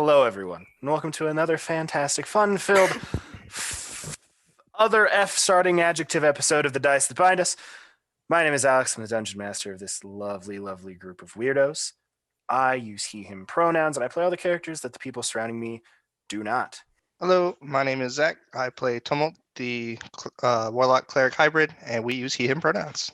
Hello, everyone, and welcome to another fantastic, fun-filled, other F-starting adjective episode of The Dice That Bind Us. My name is Alex. I'm the Dungeon Master of this lovely, lovely group of weirdos. I use he, him pronouns, and I play all the characters that the people surrounding me do not. Hello, my name is Zach. I play Tumult, the Warlock Cleric hybrid, and we use he, him pronouns.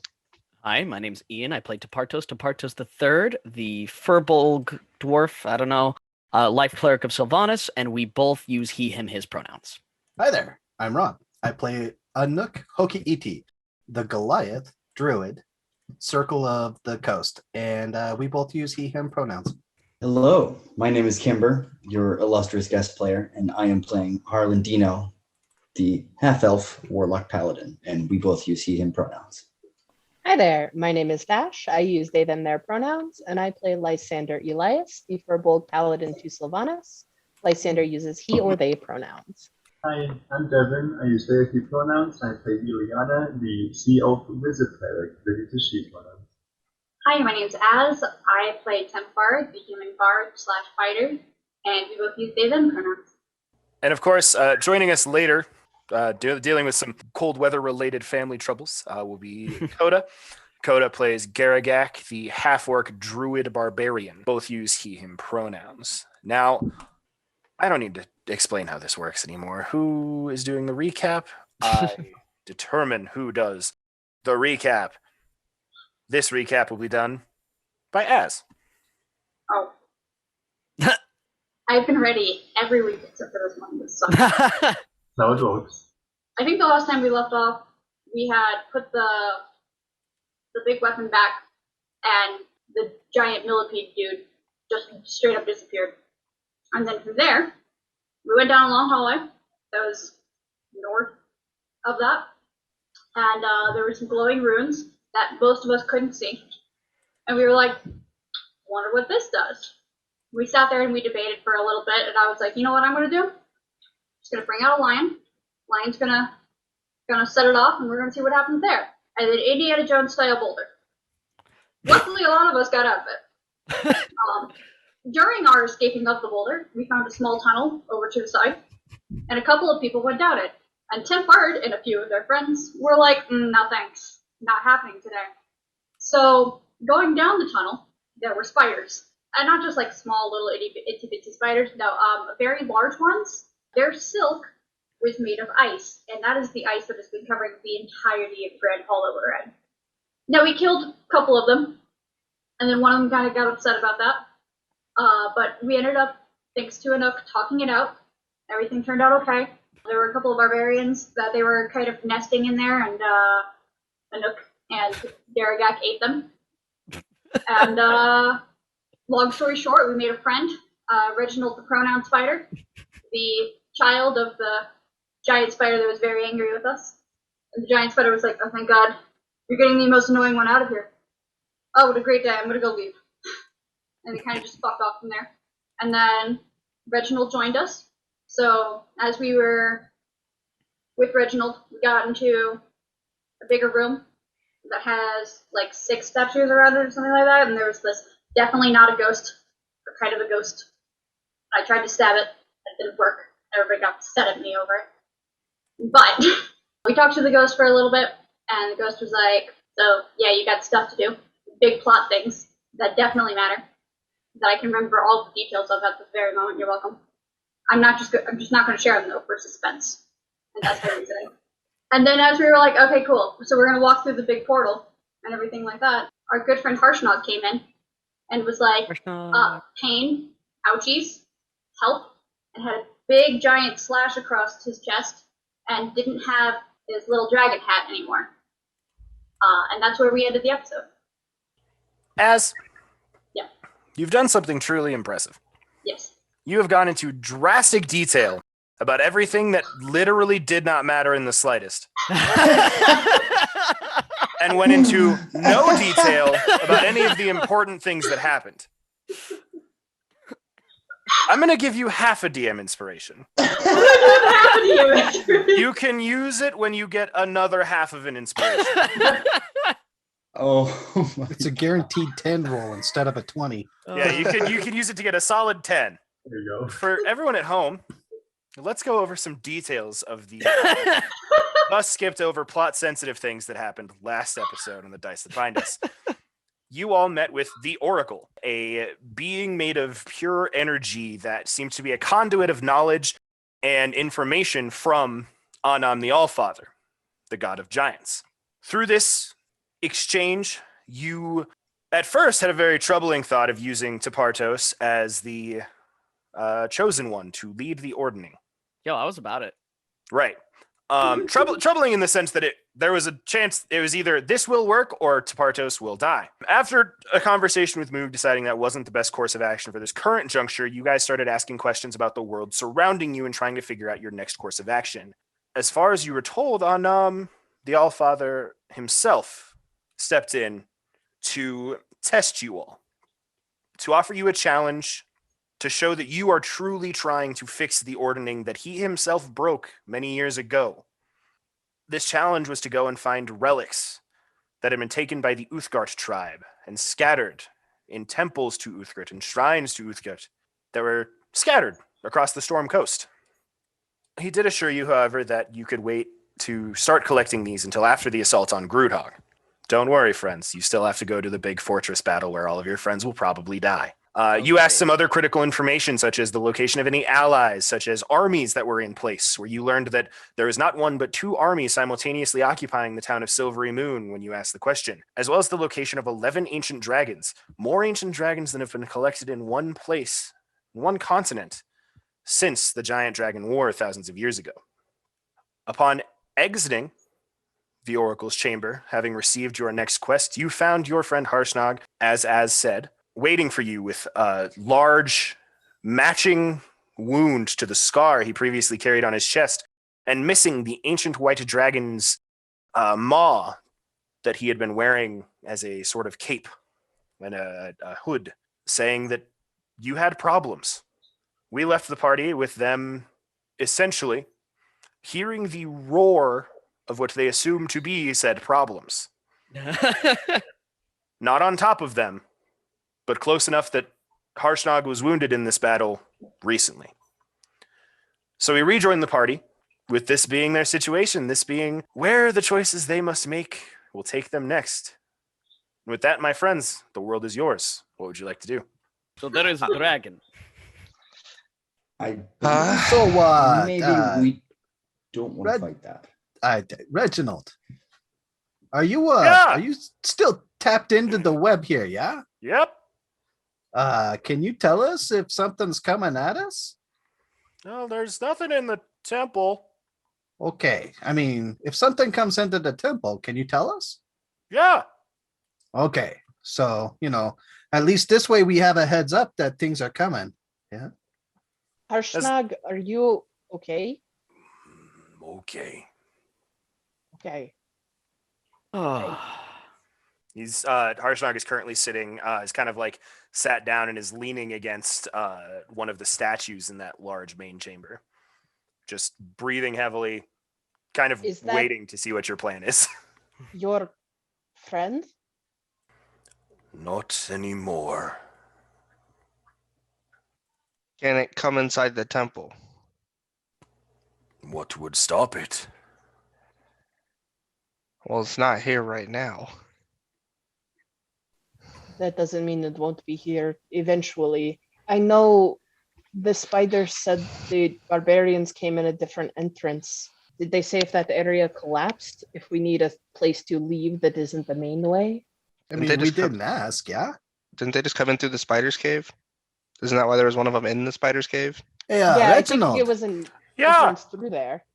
Hi, my name's Ian. I play Tepartos the Third, the Furbolg dwarf, Life Cleric of Sylvanas, and we both use he, him, his pronouns. Hi there, I'm Ron. I play Anuk Hoki-Iti, the Goliath Druid, Circle of the Coast, and we both use he, him pronouns. Hello, my name is Kimber, your illustrious guest player, and I am playing Harlan Dino, the half-elf Warlock Paladin, and we both use he, him pronouns. Hi there, my name is Dash. I use they, them, their pronouns, and I play Lysander Elias, the Furbolg Paladin to Sylvanas. Lysander uses he or they pronouns. Hi, I'm Devin. I use they, he pronouns. I play Ileana, the Sea Elf Wizard Cleric, that uses she pronouns. Hi, my name's Az. I play Templar, the human bard / fighter, and we both use they, them pronouns. And of course, joining us later, dealing with some cold weather-related family troubles, will be Coda. Coda plays Garagak, the half-orc druid barbarian. Both use he, him pronouns. Now, I don't need to explain how this works anymore. Who is doing the recap? I determine who does the recap. This recap will be done by Az. Oh. I've been ready every week except for this one. This sucks. How it works. I think the last time we left off, we had put the big weapon back, and the giant millipede dude just straight up disappeared. And then from there, we went down a long hallway that was north of that, and there were some glowing runes that most of us couldn't see. And we were like, wonder what this does. We sat there and we debated for a little bit, and I was like, you know what I'm going to do? Just going to bring out a lion. Lion's gonna set it off, and we're gonna see what happens there. And then Indiana Jones style boulder. Luckily, a lot of us got out of it. During our escaping of the boulder, we found a small tunnel over to the side, and a couple of people went down it. And Tim Bard and a few of their friends were like, "No thanks, not happening today." So going down the tunnel, there were spiders, and not just like small little itty bitty spiders. No, very large ones. Their silk was made of ice, and that is the ice that has been covering the entirety of Grand Hollow we're in. Now, we killed a couple of them, and then one of them kind of got upset about that, but we ended up, thanks to Anuk, talking it out. Everything turned out okay. There were a couple of barbarians that they were kind of nesting in there, and Anuk and Daragak ate them. And long story short, we made a friend, Reginald the Pronoun Spider, the child of the giant spider that was very angry with us. And the giant spider was like, "Oh, thank God, you're getting the most annoying one out of here. Oh, what a great day, I'm gonna go leave." And they kind of just fucked off from there. And then Reginald joined us. So as we were with Reginald, we got into a bigger room that has like 6 statues around it or something like that. And there was this, definitely not a ghost, but kind of a ghost. I tried to stab it, it didn't work. Everybody got upset at me over it. But we talked to the ghost for a little bit, and the ghost was like, "So yeah, you got stuff to do, big plot things that definitely matter, that I can remember all the details of at this very moment. You're welcome. I'm just not going to share them though for suspense." And that's the reasoning. And then as we were like, "Okay, cool. So we're going to walk through the big portal and everything like that," our good friend Harshnag came in and was like, "Pain, ouchies, help," and had a big giant slash across his chest, and didn't have his little dragon hat anymore. And that's where we ended the episode. Az, yeah, you've done something truly impressive. Yes. You have gone into drastic detail about everything that literally did not matter in the slightest. And went into no detail about any of the important things that happened. I'm going to give you half a DM inspiration. You can use it when you get another half of an inspiration. Oh, It's a guaranteed 10 roll instead of a 20. Yeah, you can use it to get a solid 10. There you go. For everyone at home, let's go over some details of the thus skipped over plot-sensitive things that happened last episode on the Dice That Bind Us. You all met with the Oracle, a being made of pure energy that seemed to be a conduit of knowledge and information from Anam the Allfather, the god of giants. Through this exchange, you at first had a very troubling thought of using Tepartos as the chosen one to lead the ordning. Yo, I was about it. Right. Troubling in the sense that there was a chance it was either this will work or Tepartos will die. After a conversation with Moog deciding that wasn't the best course of action for this current juncture, you guys started asking questions about the world surrounding you and trying to figure out your next course of action. As far as you were told, Anam, the Allfather himself stepped in to test you all, to offer you a challenge, to show that you are truly trying to fix the ordning that he himself broke many years ago. This challenge was to go and find relics that had been taken by the Uthgard tribe and scattered in temples to Uthgard and shrines to Uthgard that were scattered across the Storm Coast. He did assure you, however, that you could wait to start collecting these until after the assault on Grudhog. Don't worry, friends. You still have to go to the big fortress battle where all of your friends will probably die. You asked some other critical information, such as the location of any allies, such as armies that were in place, where you learned that there is not one but 2 armies simultaneously occupying the town of Silvery Moon when you asked the question, as well as the location of 11 ancient dragons, more ancient dragons than have been collected in one place, one continent, since the Giant Dragon War thousands of years ago. Upon exiting the Oracle's chamber, having received your next quest, you found your friend Harshnag, as said, waiting for you with a large, matching wound to the scar he previously carried on his chest, and missing the ancient white dragon's maw that he had been wearing as a sort of cape and a hood, saying that you had problems. We left the party with them essentially hearing the roar of what they assumed to be said problems. Not on top of them, but close enough that Harshnag was wounded in this battle recently. So we rejoined the party, with this being their situation, this being where the choices they must make will take them next. And with that, my friends, the world is yours. What would you like to do? So there is a dragon. I So what? maybe we don't want Red- to fight that. Reginald, are you Yeah. are you still tapped into the web here? Yeah. Yep. Can you tell us if something's coming at us? No, there's nothing in the temple. Okay. I mean, if something comes into the temple, can you tell us? Yeah. Okay. So, at least this way we have a heads up that things are coming. Harshnag, are you okay? Okay. Okay. Oh. He's Harshnag is currently sitting, is kind of like sat down and is leaning against one of the statues in that large main chamber. Just breathing heavily, kind of Is that- waiting to see what your plan is. Your friend? Not anymore. Can it come inside the temple? What would stop it? Well, it's not here right now. That doesn't mean it won't be here eventually. I know the spiders said the barbarians came in a different entrance. Did they say if that area collapsed, if we need a place to leave that isn't the main way? I Didn't mean, they we just come- didn't ask, yeah? Didn't they just come in through the spider's cave? Isn't that why there was one of them in the spider's cave? Hey, Yeah, I think Reginald, it was an Yeah, entrance through there.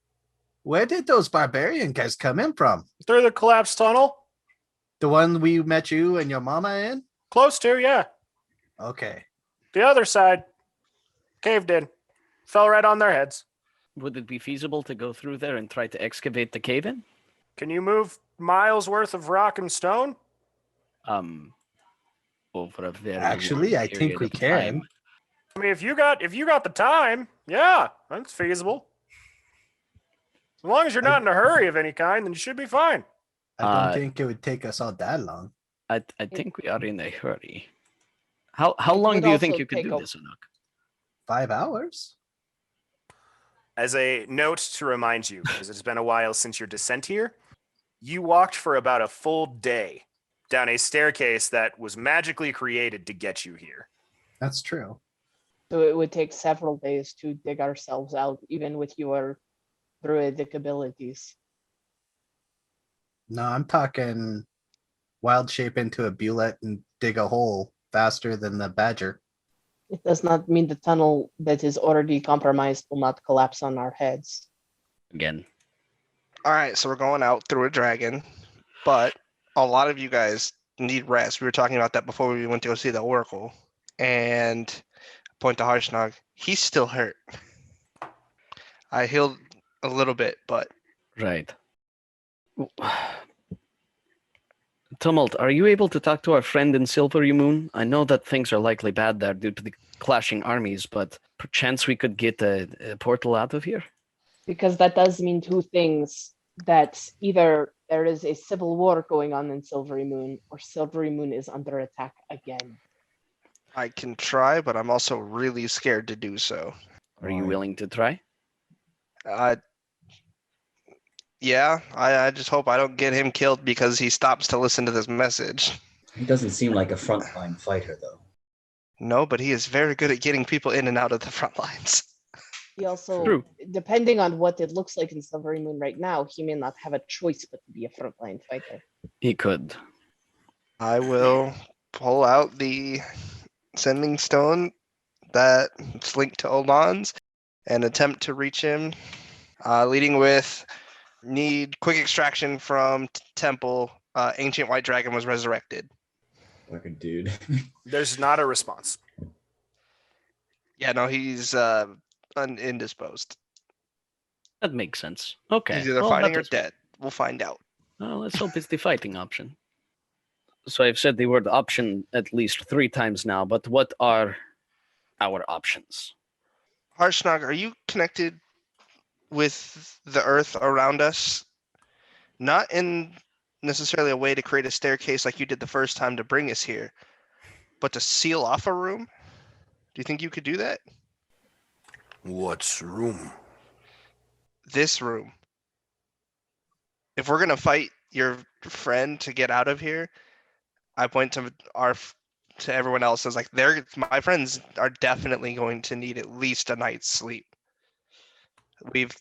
where did those barbarian guys come in from? through the collapsed tunnel. The one we met you and your mama in? Close to, yeah. Okay. The other side caved in. Fell right on their heads. Would it be feasible to go through there and try to excavate the cave in? Can you move miles worth of rock and stone? Over a very Actually, long I think period we of can. time. I mean, if you got the time, yeah, that's feasible. As long as you're not in a hurry of any kind, then you should be fine. I don't think it would take us all that long. I think we are in a hurry. How long would do you think also you could take do a- this, Anuk? 5 hours. As a note to remind you, because it's been a while since your descent here, you walked for about a full day down a staircase that was magically created to get you here. That's true. So it would take several days to dig ourselves out, even with your druidic abilities. No, I'm talking wild shape into a bullet and dig a hole faster than the badger. It does not mean the tunnel that is already compromised will not collapse on our heads. Again. All right, so we're going out through a dragon, but a lot of you guys need rest. We were talking about that before we went to go see the Oracle. And point to Harshnag, he's still hurt. I healed a little bit, but Right. Tumult, are you able to talk to our friend in Silvery Moon? I know that things are likely bad there due to the clashing armies, but perchance we could get a portal out of here? Because that does mean two things. That either there is a civil war going on in Silvery Moon, or Silvery Moon is under attack again. I can try, but I'm also really scared to do so. Are you willing to try? Yeah, I just hope I don't get him killed because he stops to listen to this message. He doesn't seem like a frontline fighter, though. No, but he is very good at getting people in and out of the front lines. He also, True. depending on what it looks like in Silvery Moon right now, he may not have a choice but to be a frontline fighter. He could. I will pull out the sending stone that's linked to Olan's and attempt to reach him, leading with need quick extraction from temple. Ancient white dragon was resurrected. Fucking dude. There's not a response. Yeah, no, he's indisposed. That makes sense. Okay. He's either well, fighting that or is- dead. We'll find out. Well, let's hope it's the fighting option. So I've said the word option at least 3 times now, but what are our options? Harshnag, are you connected with the earth around us? Not in necessarily a way to create a staircase like you did the first time to bring us here, but to seal off a room? Do you think you could do that? What room? This room. If we're gonna fight your friend to get out of here, I point to everyone else as like my friends are definitely going to need at least a night's sleep. We've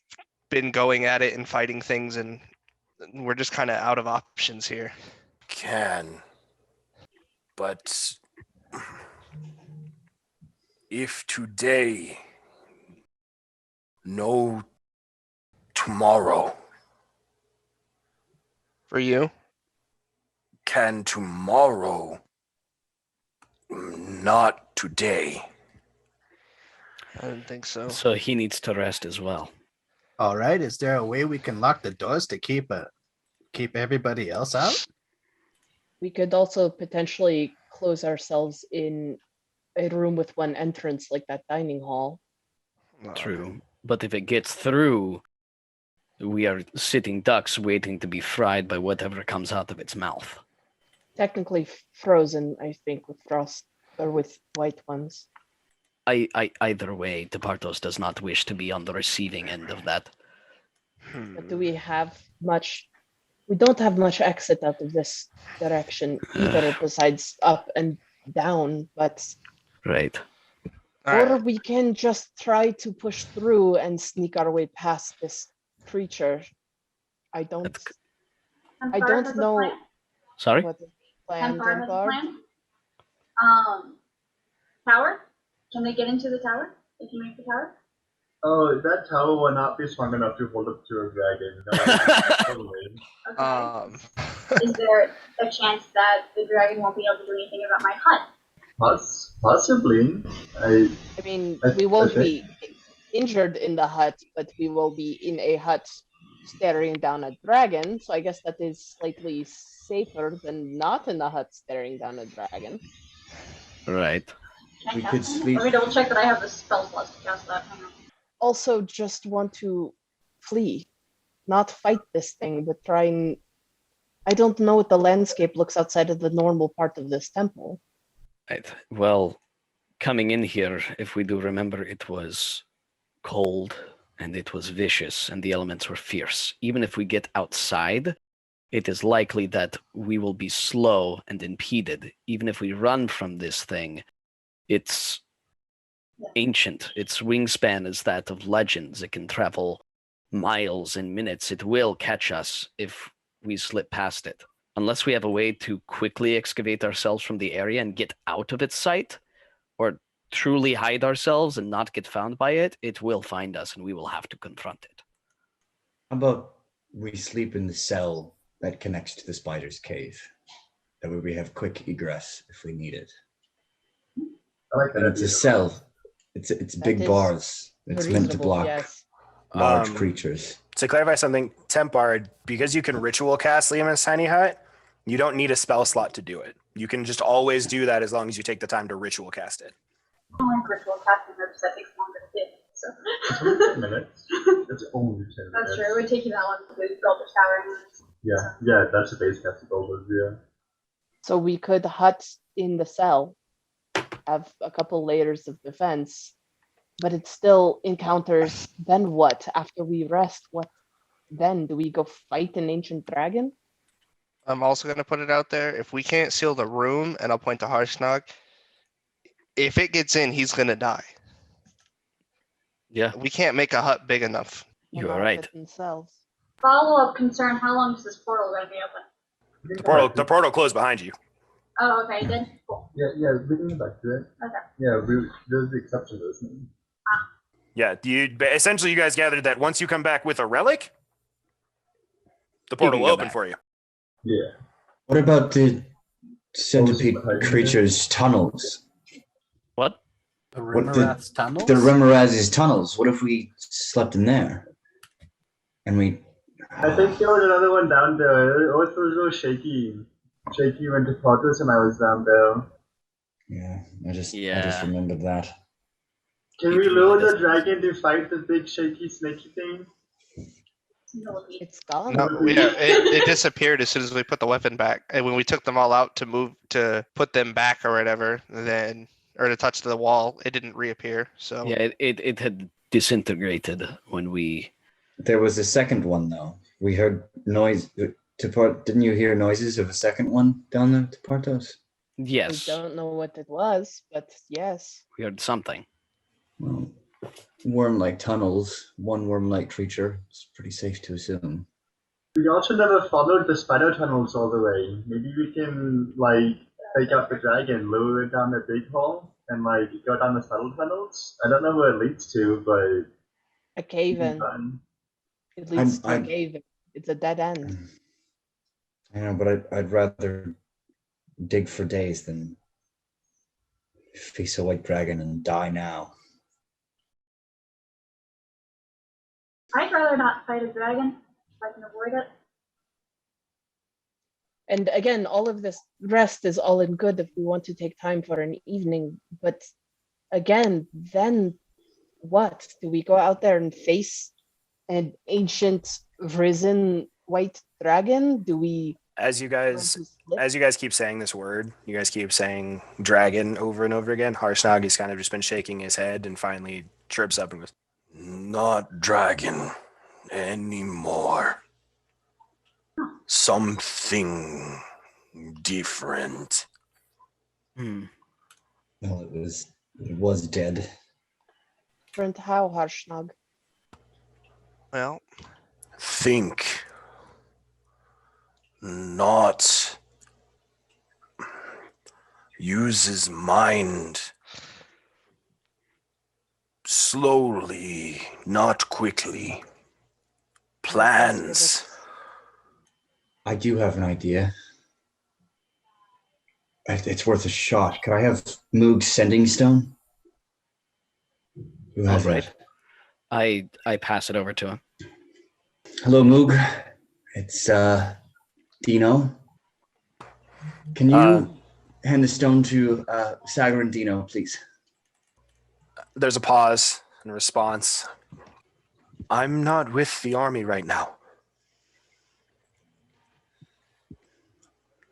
been going at it and fighting things, and we're just kind of out of options here. Can. But if today, no tomorrow. For you? Can tomorrow, not today. I didn't think so. So he needs to rest as well. All right. Is there a way we can lock the doors to keep everybody else out? We could also potentially close ourselves in a room with one entrance, like that dining hall. True. But if it gets through, we are sitting ducks waiting to be fried by whatever comes out of its mouth. Technically frozen, I think, with frost or with white ones. Either way, Tepartos does not wish to be on the receiving end of that. But do we have much? We don't have much exit out of this direction either, besides up and down. But Right. or we can just try to push through and sneak our way past this creature. I don't know Sorry? what the plan, Templar has a Templar. plan. Tower? Can they get into the tower? If you make the tower? Oh, that tower will not be strong enough to hold up to a dragon. That would be Okay. Is there a chance that the dragon won't be able to do anything about my hut? possibly. I mean, we won't think- be injured in the hut, but we will be in a hut staring down a dragon. So I guess that is slightly safer than not in the hut staring down a dragon. Right. Can I We cast could that? sleep- Let me double check that I have the spell slots to cast that. Hang on. Also, just want to flee, not fight this thing, but try and. I don't know what the landscape looks outside of the normal part of this temple. Right. Well, coming in here, if we do remember, it was cold and it was vicious and the elements were fierce. Even if we get outside, it is likely that we will be slow and impeded. Even if we run from this thing, it's ancient. Its wingspan is that of legends. It can travel miles in minutes. It will catch us if we slip past it. Unless we have a way to quickly excavate ourselves from the area and get out of its sight, or truly hide ourselves and not get found by it, it will find us and we will have to confront it. How about we sleep in the cell that connects to the spider's cave? That way we have quick egress if we need it. I like that And it's a idea. cell. It's big is bars. It's meant to Reasonable, block yes. large creatures. To clarify something, Tempard, because you can ritual cast Liam's tiny hut, you don't need a spell slot to do it. You can just always do that as long as you take the time to ritual cast it. I don't like ritual casting herbs, that takes longer to do. So. It's only 10 minutes. It's only 10 minutes. That's true. It would take you that long to build the shower. Yeah, that's the base cast build, yeah. So we could hut in the cell, have a couple layers of defense, but it still encounters. Then what? After we rest, what then? Do we go fight an ancient dragon? I'm also going to put it out there. If we can't seal the room, and I'll point to Harshnag, if it gets in, he's going to die. Yeah, We can't make a hut big enough. We'll you are not right. fit in cells. Follow-up concern, how long is this portal going to be open? The portal closed behind you. Oh, okay, then cool. Yeah, we can go back to it. Okay. Yeah, there's the exception to this thing. Yeah, essentially you guys gathered that once you come back with a relic, the portal will go open back. for you. Yeah. What about the centipede behind you. creature's tunnels? What? The What the- Rimmerat's tunnels? The Remoraz's tunnels. What if we slept in there? And we... I think there was another one down there. It was real shaky. Shaky went to Portus and I was down there. Yeah, I just Yeah. remembered that. Can It we really lure the doesn't- dragon to fight the big shaky snaky thing? It's gone. No, it disappeared as soon as we put the weapon back. And when we took them all out to put them back or whatever, then or to touch the wall, it didn't reappear. So Yeah, it had disintegrated when we. There was a second one, though. We heard noise. Didn't you hear noises of a second one down there to Portos? Yes, We don't know what it was, but yes. we heard something. Well, worm-like tunnels, one worm-like creature. It's pretty safe to assume. We also never followed the spider tunnels all the way. Maybe we can, take out the dragon, lure it down the big hole, and, go down the subtle tunnels. I don't know where it leads to, but A cave it'd be in. fun. It leads to a I'm- cave in. It's a dead end. I know, but I'd rather dig for days than face a white dragon and die now. I'd rather not fight a dragon if I can avoid it. And again, all of this rest is all in good if we want to take time for an evening. But again, then what? Do we go out there and face an ancient risen white dragon? Do we As you want guys to slip? As you guys keep saying this word, you guys keep saying dragon over and over again. Harshnag has kind of just been shaking his head and finally chirps up and goes, "Not dragon anymore. Something different." Hmm. Well, it was dead. Different how, Harshnag? well, Think. Not. Uses mind. Slowly, not quickly. Plans. I do have an idea. It's worth a shot. Could I have Moog's sending stone? Who has All right. that? I pass it over to him. Hello, Moog. It's Dino. Can you hand the stone to Sagar and Dino, please? There's a pause in response. I'm not with the army right now.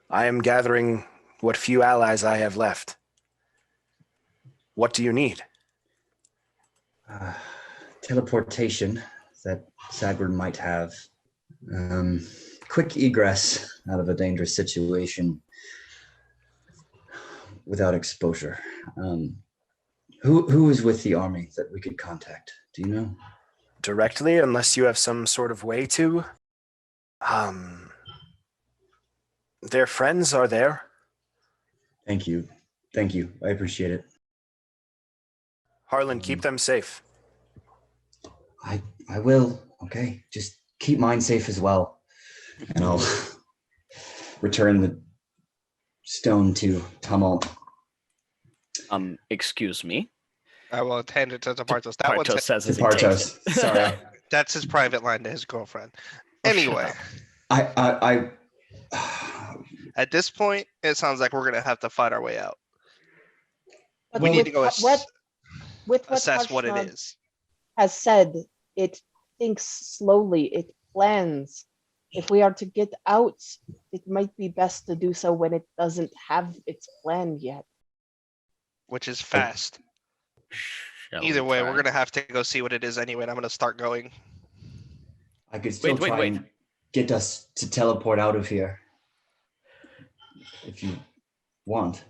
I am gathering what few allies I have left. What do you need? Teleportation that Sagward might have. Quick egress out of a dangerous situation without exposure. Who is with the army that we could contact? Do you know? Directly, unless you have some sort of way to. Their friends are there. Thank you. Thank you. I appreciate it. Harlan, keep them safe. I will. Okay. Just keep mine safe as well. And I'll return the stone to Tumult. Excuse me. I will hand it to Departos. That one's Partos says as he takes Departos. it. Sorry. that's his private line to his girlfriend. Oh, shut Anyway, up. I at this point, it sounds like we're gonna have to fight our way out. But We need with to go what assess what it Harshnag is. has said, it thinks slowly, it plans. If we are to get out, it might be best to do so when it doesn't have its plan yet. Which is fast. Shall Either we way, try? we're gonna have to go see what it is anyway, and I'm gonna start going. I could still Wait. try and get us to teleport out of here. If you want.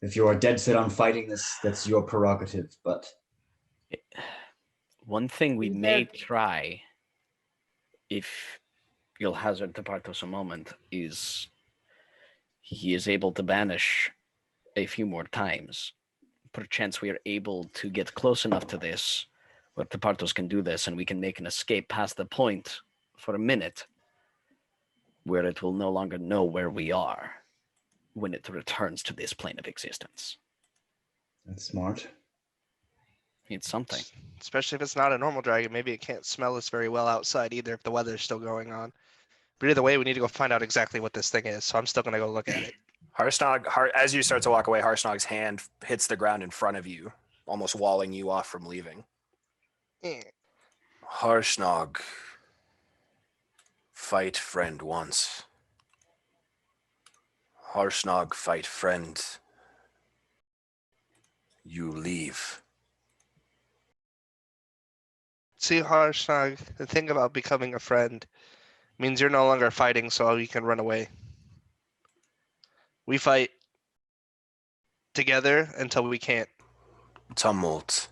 If you are dead set on fighting this, that's your prerogative, but One thing we Is may there- try, if you'll hazard to Partos a moment, is he is able to banish a few more times. Perchance we are able to get close enough to this where Tepartos can do this and we can make an escape past the point for a minute where it will no longer know where we are when it returns to this plane of existence. that's smart. It's something. Especially if it's not a normal dragon. Maybe it can't smell us very well outside either if the weather's still going on. But either way, we need to go find out exactly what this thing is. So I'm still gonna go look at it. As you start to walk away, Harshnag's hand hits the ground in front of you, almost walling you off from leaving. Eh. Harshnag, fight friend once. Harshnag, fight friend. You leave. See, Harshnag, the thing about becoming a friend means you're no longer fighting, so you can run away. We fight together until we can't. Tumult.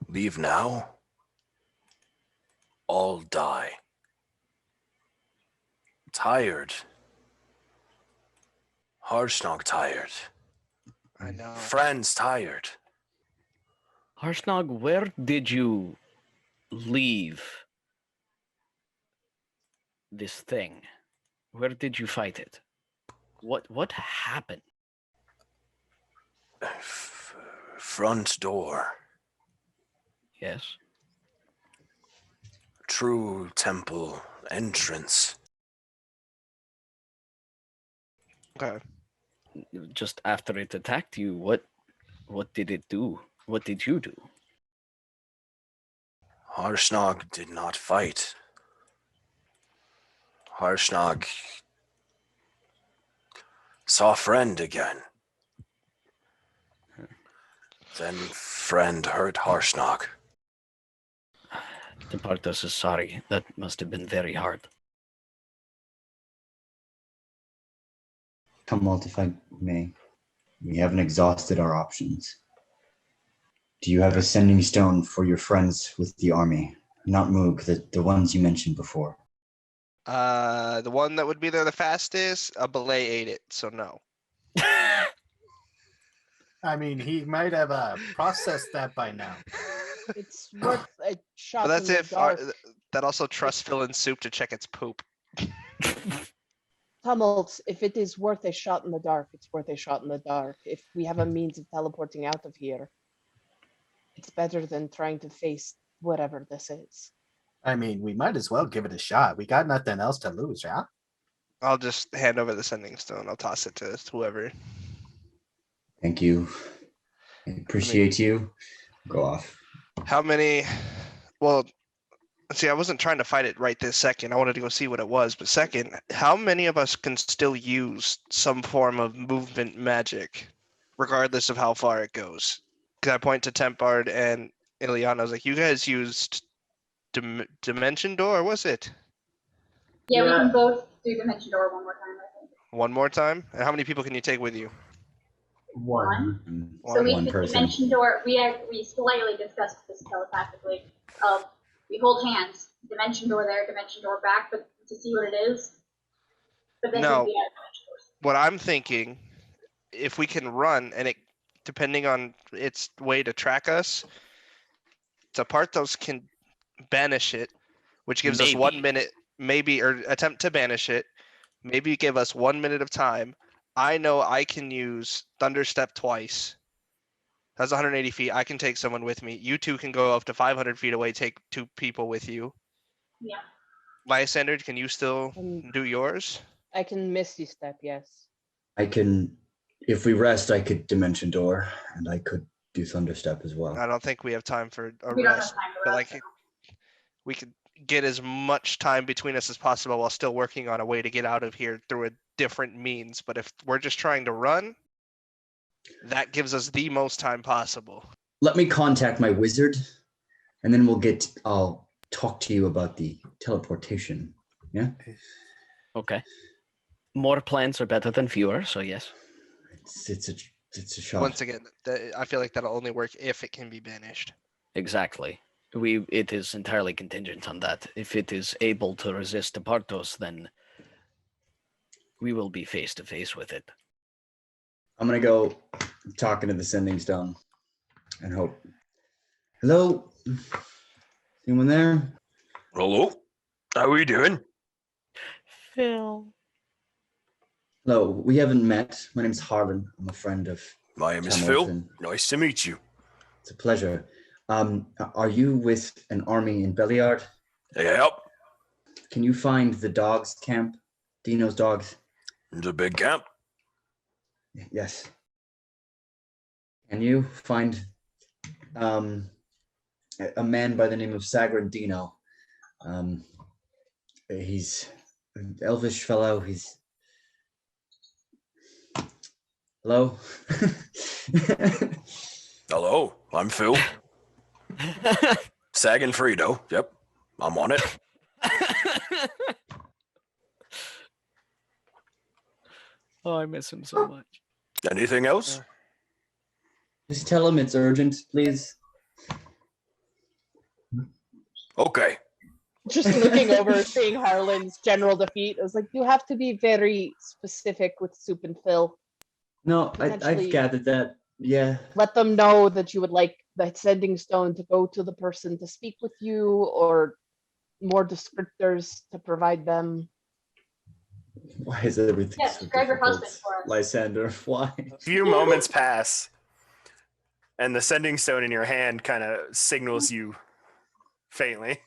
Leave now. All die. Tired. Harshnag tired. I know. Friends tired. Harshnag, where did you leave this thing? Where did you fight it? What happened? Front door. Yes. True temple entrance. Okay. Just after it attacked you, what did it do? What did you do? Harshnag did not fight. Harshnag saw friend again. Then friend hurt Harshnag. Tepartos is sorry. That must have been very hard. Tumult, if I may. We haven't exhausted our options. Do you have a sending stone for your friends with the army? Not Moog, the ones you mentioned before. The one that would be there the fastest, a belay ate it, so no. I mean, he might have processed that by now. It's worth a shot. But that's in the if dark. that also trusts Phil in soup to check its poop. Tumult, if it is worth a shot in the dark, it's worth a shot in the dark. If we have a means of teleporting out of here, it's better than trying to face whatever this is. I mean, we might as well give it a shot. We got nothing else to lose, yeah? I'll just hand over the sending stone. I'll toss it to whoever. Thank you. I appreciate you. Go off. How many? Well, see, I wasn't trying to fight it right this second. I wanted to go see what it was. But second, how many of us can still use some form of movement magic? regardless of how far it goes. Because I point to Tempard and Ileana. I was like, you guys used Dimension Door, was it? Yeah, we can both do Dimension Door one more time, I think. One more time? And how many people can you take with you? One. So we One could person. Dimension Door. We slightly discussed this telepathically. We hold hands. Dimension Door there, Dimension Door back, but to see what it is. But then No. we add Dimension Doors. What I'm thinking, if we can run, and it, depending on its way to track us, Zapartos can banish it, which gives us 1 minute, maybe, or attempt to banish it. Maybe give us 1 minute of time. I know I can use Thunderstep twice. That's 180 feet. I can take someone with me. You two can go up to 500 feet away, take 2 people with you. Yeah. Lysander, can you still do yours? I can Misty Step, yes. I can, if we rest, I could Dimension Door, and I could do Thunderstep as well. I don't think we have time for a We don't have rest, time to but rest. like we could get as much time between us as possible while still working on a way to get out of here through a different means. But if we're just trying to run, that gives us the most time possible. Let me contact my wizard, and then I'll talk to you about the teleportation. Yeah? Okay. More plans are better than fewer, so yes. It's a shot. Once again, I feel like that'll only work if it can be banished. Exactly. It is entirely contingent on that. If it is able to resist the Partos, then we will be face to face with it. I'm gonna go talking to the sending stone and hope. Hello? Anyone there? Hello. How are you doing? Phil. Hello, we haven't met. My name's Harlan. I'm a friend of My name is Hamilton. Phil. Nice to meet you. It's a pleasure. Are you with an army in Belliard? Yep. Can you find the dogs camp? Dino's dogs? It's a big camp. Yes. Can you find a man by the name of Sagrin Dino? He's an elvish fellow. He's... Hello? Hello, I'm Phil. Sag and Frito. Yep, I'm on it. Oh, I miss him so much. Anything else? Just tell him it's urgent, please. Okay. Just looking over, seeing Harlan's general defeat, I was like, you have to be very specific with Soup and Phil. No, Potentially- I've gathered that. Yeah. Let them know that you would like the sending stone to go to the person to speak with you, or more descriptors to provide them. Why is everything Yes, so grab your difficult? husband for us. Lysander, why? A few moments pass, and the sending stone in your hand kind of signals you faintly.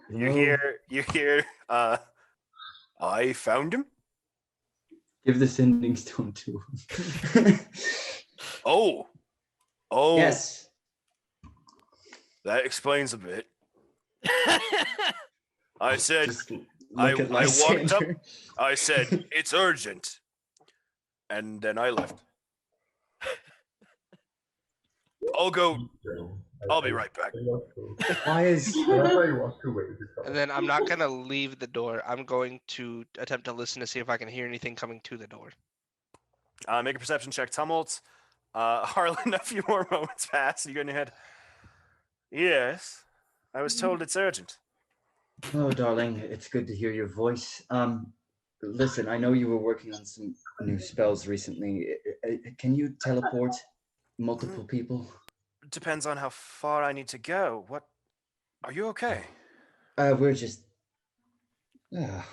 You hear, I found him. Give the sending stone to him. Oh, Yes. that explains a bit. I said, Just look I at walked up. Lysander. I said, it's urgent. And then I left. I'll be right back. Why is And then I'm not going to leave the door. I'm going to attempt to listen to see if I can hear anything coming to the door. Make a perception check. Tumult. Harlan, a few more moments pass. You go in your head. Yes, I was told it's urgent. Oh, darling, it's good to hear your voice. Listen, I know you were working on some new spells recently. Can you teleport multiple people? Depends on how far I need to go. What? Are you okay?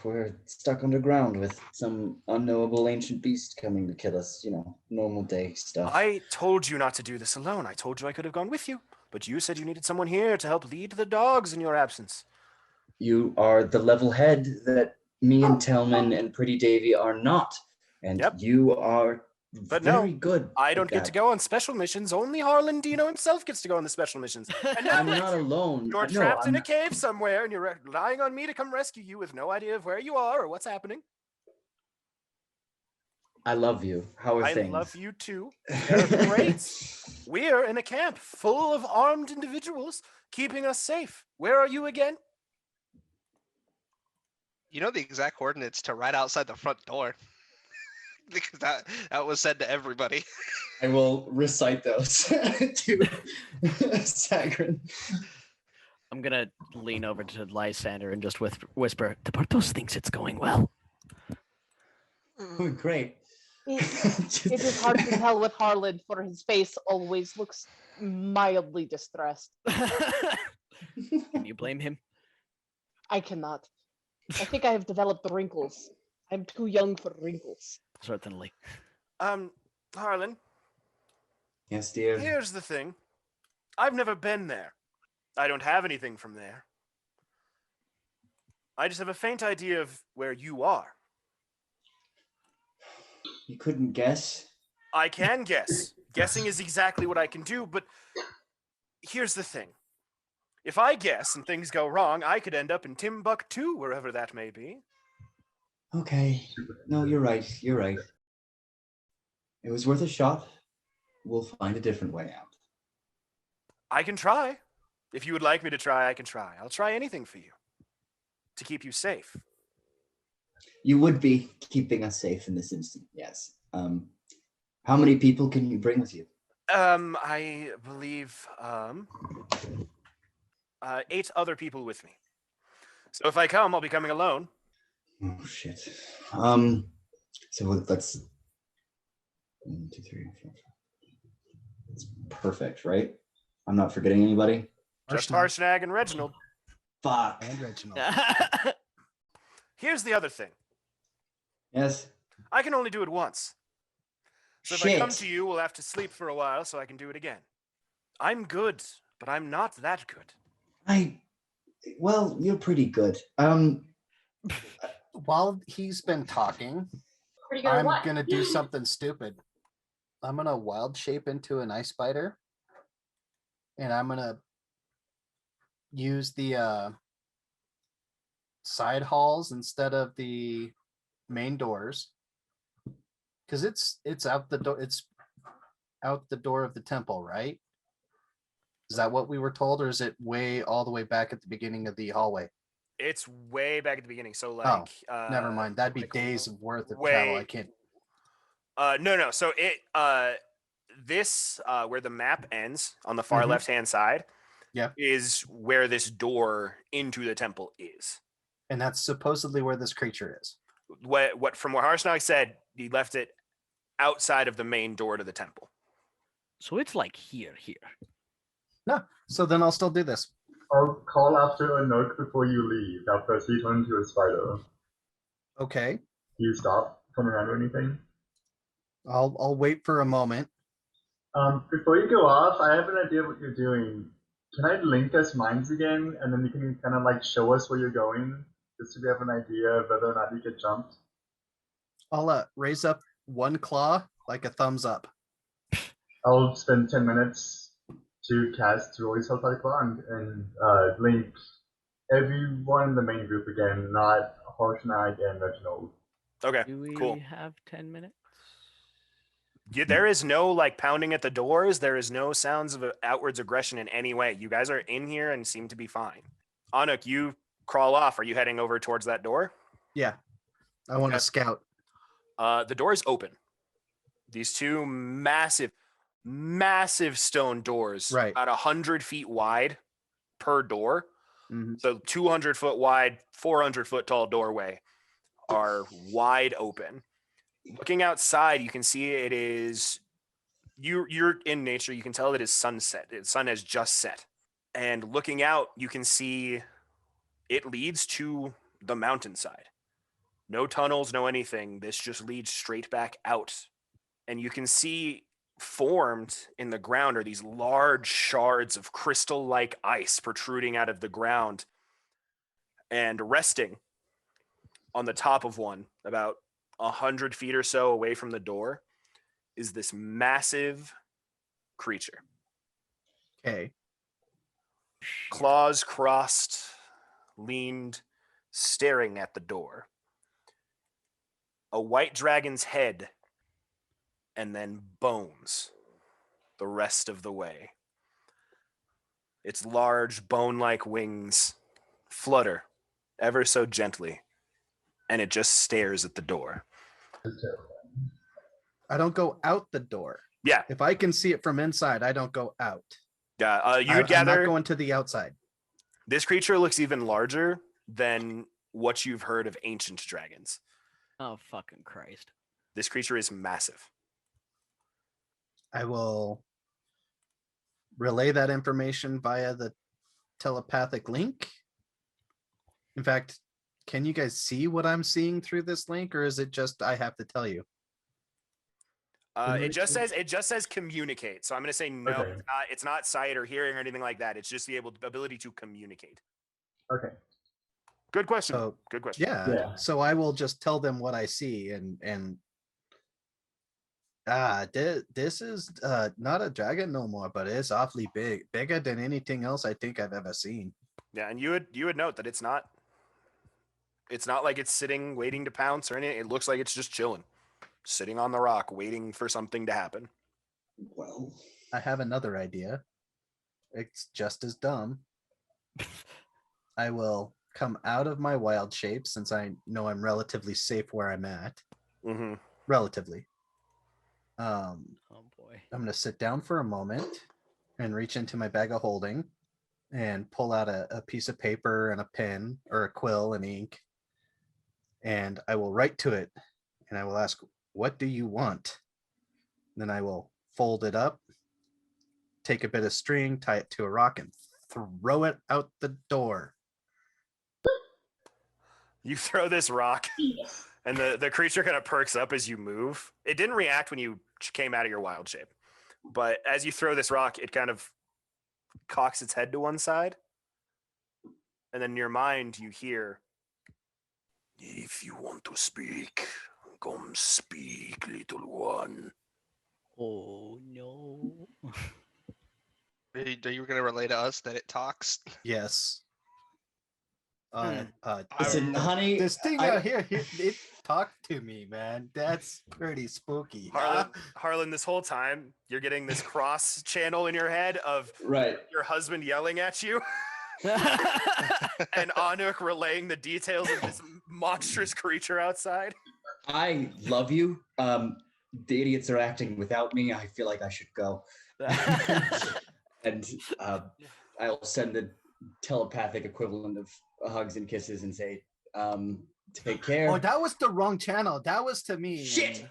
We're stuck underground with some unknowable ancient beast coming to kill us. You know, normal day stuff. I told you not to do this alone. I told you I could have gone with you, but you said you needed someone here to help lead the dogs in your absence. You are the level head that me and Telman and Pretty Davy are not. And Yep. you are But no, very good. I don't at get to that. go on special missions. Only Harlan Dino himself gets to go on the special missions. And now I'm not alone. you're No, trapped in I'm a cave somewhere, and you're relying on me to come rescue you with no idea of where you are or what's happening. I love you. How are I things? love you too. They're great. We're in a camp full of armed individuals keeping us safe. Where are you again? You know the exact coordinates to right outside the front door. Because that was said to everybody. I will recite those to Sagrin. I'm gonna lean over to Lysander and just whisper, "Departos thinks it's going well." Oh, great. It is hard to tell with Harlan, for his face always looks mildly distressed. Can you blame him? I cannot. I think I have developed wrinkles. I'm too young for wrinkles. Certainly. Harlan, Yes, dear. here's the thing. I've never been there. I don't have anything from there. I just have a faint idea of where you are. You couldn't guess? I can guess. Guessing is exactly what I can do, but here's the thing. If I guess and things go wrong, I could end up in Timbuktu, wherever that may be. Okay. No, you're right. You're right. It was worth a shot. We'll find a different way out. I can try. If you would like me to try, I can try. I'll try anything for you to keep you safe. You would be keeping us safe in this instant, yes. How many people can you bring with you? I believe 8 other people with me. So if I come, I'll be coming alone. Oh shit. So let's 1, 2, 3, 4, 5. That's perfect, right? I'm not forgetting anybody. Just Harshnag and Reginald. Fuck. And Reginald. Here's the other thing. Yes. I can only do it once. So if Shit. I come to you, we'll have to sleep for a while so I can do it again. I'm good, but I'm not that good. Well, you're pretty good. While he's been talking, Pretty good at I'm what? gonna do something stupid. I'm gonna wild shape into an ice spider, and I'm gonna use the side halls instead of the main doors, because it's out the door. It's out the door of the temple, right? Is that what we were told, or is it way all the way back at the beginning of the hallway? It's way back at the beginning. So like, Never mind. That'd be like, days of worth of way- travel. I can't. No. So this where the map ends on the far Mhm. left hand side, Yeah. is where this door into the temple is. And that's supposedly where this creature is. What from what Harshnag said, he left it outside of the main door to the temple. So it's like here. No. So then I'll still do this. I'll call after a nook before you leave. I'll first you turn into a spider. Okay. Do you stop coming around or anything? I'll wait for a moment. Before you go off, I have an idea of what you're doing. Can I link us minds again, and then you can kind of like show us where you're going, just so we have an idea of whether or not you get jumped? I'll raise up one claw like a thumbs up. I'll spend 10 minutes to cast Release Hellfire Claw and link everyone in the main group again, not Harshnag and Reginald. Okay, Do we cool. have 10 minutes? Yeah, there is no like pounding at the doors. There is no sounds of outwards aggression in any way. You guys are in here and seem to be fine. Anuk, you crawl off. Are you heading over towards that door? Yeah. I want to Okay. scout. The door is open. These two massive stone doors, Right. about 100 feet wide per door. Mhm. So 200-foot wide, 400-foot tall doorway are wide open. Looking outside, you can see it is you're in nature. You can tell it is sunset. The sun has just set. And looking out, you can see it leads to the mountainside. No tunnels, no anything. This just leads straight back out. And you can see formed in the ground are these large shards of crystal-like ice protruding out of the ground. And resting on the top of one, about 100 feet or so away from the door, is this massive creature. Okay. Claws crossed, leaned, staring at the door. A white dragon's head and then bones the rest of the way. Its large bone-like wings flutter ever so gently, and it just stares at the door. I don't go out the door. Yeah, If I can see it from inside, I don't go out. yeah. You would I'm not gather going to the outside. this creature looks even larger than what you've heard of ancient dragons. Oh, fucking Christ. This creature is massive. I will relay that information via the telepathic link. In fact, can you guys see what I'm seeing through this link, or is it just I have to tell you? It just says communicate. So I'm going to say no. Okay. It's not sight or hearing or anything like that. It's just the ability to communicate. Okay. Good question. So Good question. yeah. So I will just tell them what I see, and this is not a dragon no more, but it's awfully big, bigger than anything else I think I've ever seen. Yeah, and you would note that it's not like it's sitting waiting to pounce or anything. It looks like it's just chilling, sitting on the rock, waiting for something to happen. Well, I have another idea. It's just as dumb. I will come out of my wild shape since I know I'm relatively safe where I'm at. Mm-hmm. Relatively. Oh boy. I'm going to sit down for a moment and reach into my bag of holding and pull out a piece of paper and a pen or a quill and ink. And I will write to it and I will ask, what do you want? Then I will fold it up, take a bit of string, tie it to a rock, and throw it out the door. You throw this rock, and the creature kind of perks up as you move. It didn't react when you came out of your wild shape, but as you throw this rock, it kind of cocks its head to one side, and then in your mind you hear, "If you want to speak, come speak, little one." Oh no. Are you going to relay to us that it talks? Yes. listen, honey. This thing I- out here, it talked to me, man. That's pretty spooky. Harlan, this whole time you're getting this cross channel in your head of Right. your husband yelling at you and Anuk relaying the details of this monstrous creature outside. I love you. The idiots are acting without me. I feel like I should go. And I'll send the telepathic equivalent of hugs and kisses and say, take care. Oh, that was the wrong channel. That was to me. Shit!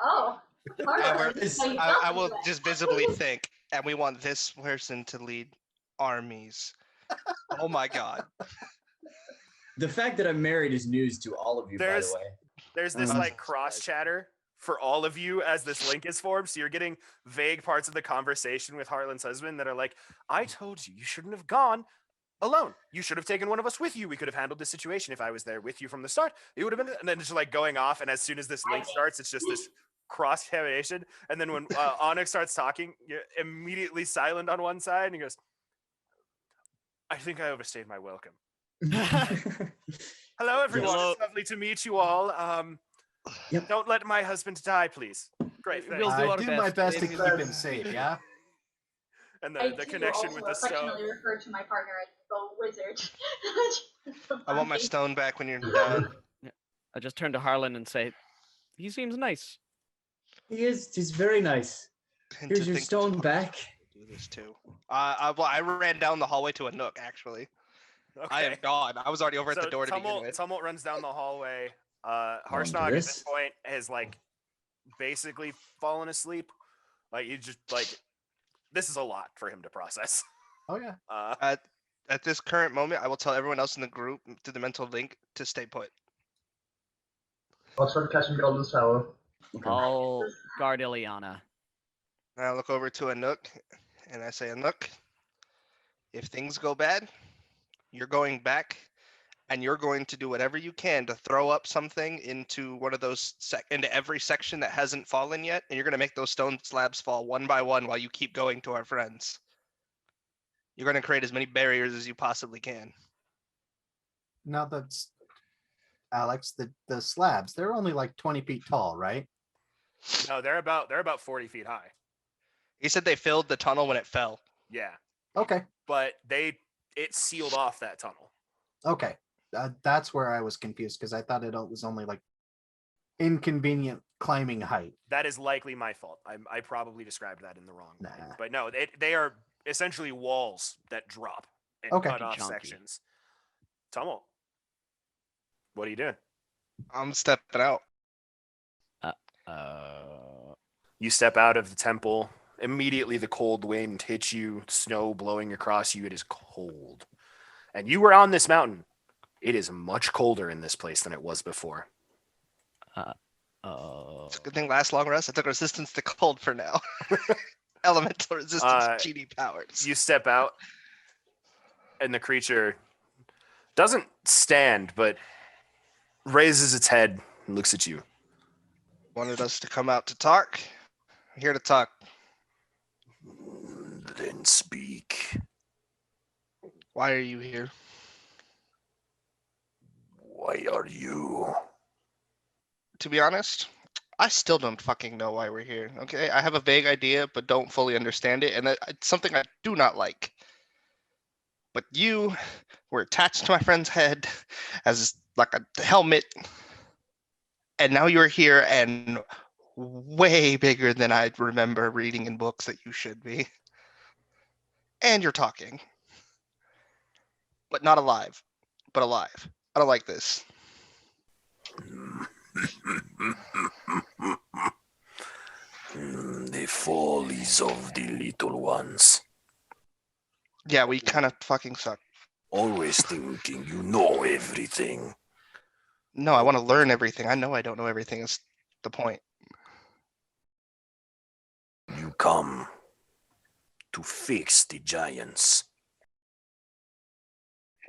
Oh. I will just visibly think, and we want this person to lead armies. Oh my god. The fact that I'm married is news to all of you, by the way. There's this like cross chatter for all of you as this link is formed. So you're getting vague parts of the conversation with Harlan's husband that are like, I told you, you shouldn't have gone alone. You should have taken one of us with you. We could have handled this situation if I was there with you from the start. It would have been, and then just like going off. And as soon as this link starts, it's just this cross examination. And then when Onyx starts talking, you're immediately silent on one side, and he goes, I think I overstayed my welcome. Hello, everyone. Hello. It's lovely to meet you all. Yep. Don't let my husband die, please. Great, thanks. We'll do I our do best. my best to keep him safe, yeah? And I the too connection also with the stone. affectionately refer to my partner as the wizard. I want my stone back when you're done. I just turn to Harlan and say, he seems nice. He is. He's very nice. And Here's to your think stone that back. do this too. I ran down the hallway to a nook, actually. Okay. I am gone. I was already over at the door to begin with. Tumult runs down the hallway. Harshnag at Wondrous. this point has like basically fallen asleep. Like you just like this is a lot for him to process. Oh, yeah. At this current moment, I will tell everyone else in the group through the mental link to stay put. I'll start catching Golden Tower. I'll guard Ileana. And I look over to a nook and I say, Anook, if things go bad, you're going back and you're going to do whatever you can to throw up something into one of those into every section that hasn't fallen yet, and you're going to make those stone slabs fall one by one while you keep going to our friends. You're going to create as many barriers as you possibly can. Now that's Alex, the slabs, they're only like 20 feet tall, right? No, they're about 40 feet high. He said they filled the tunnel when it fell. Yeah, Okay. but it sealed off that tunnel. Okay. That's where I was confused because I thought it was only like inconvenient climbing height. That is likely my fault. I probably described that in the wrong way. Nah. But no, they are essentially walls that drop and Okay. cut off Chunky. sections. Tumult, what are you doing? I'm stepping out. You step out of the temple. Immediately, the cold wind hits you, snow blowing across you. It is cold. And you were on this mountain. It is much colder in this place than it was before. It's a good thing last long rest. I took resistance to cold for now. Elemental resistance, GD powers. You step out, and the creature doesn't stand, but raises its head and looks at you. Wanted us to come out to talk. I'm here to talk. Then speak. Why are you here? Why are you? To be honest, I still don't fucking know why we're here. Okay, I have a vague idea, but don't fully understand it, and it's something I do not like. But you were attached to my friend's head as like a helmet, and now you're here and way bigger than I remember reading in books that you should be. And you're talking, but not alive, but alive. I don't like this. The follies of the little ones. Yeah, we kind of fucking suck. Always thinking you know everything. No, I want to learn everything. I know I don't know everything is the point. You come to fix the giants.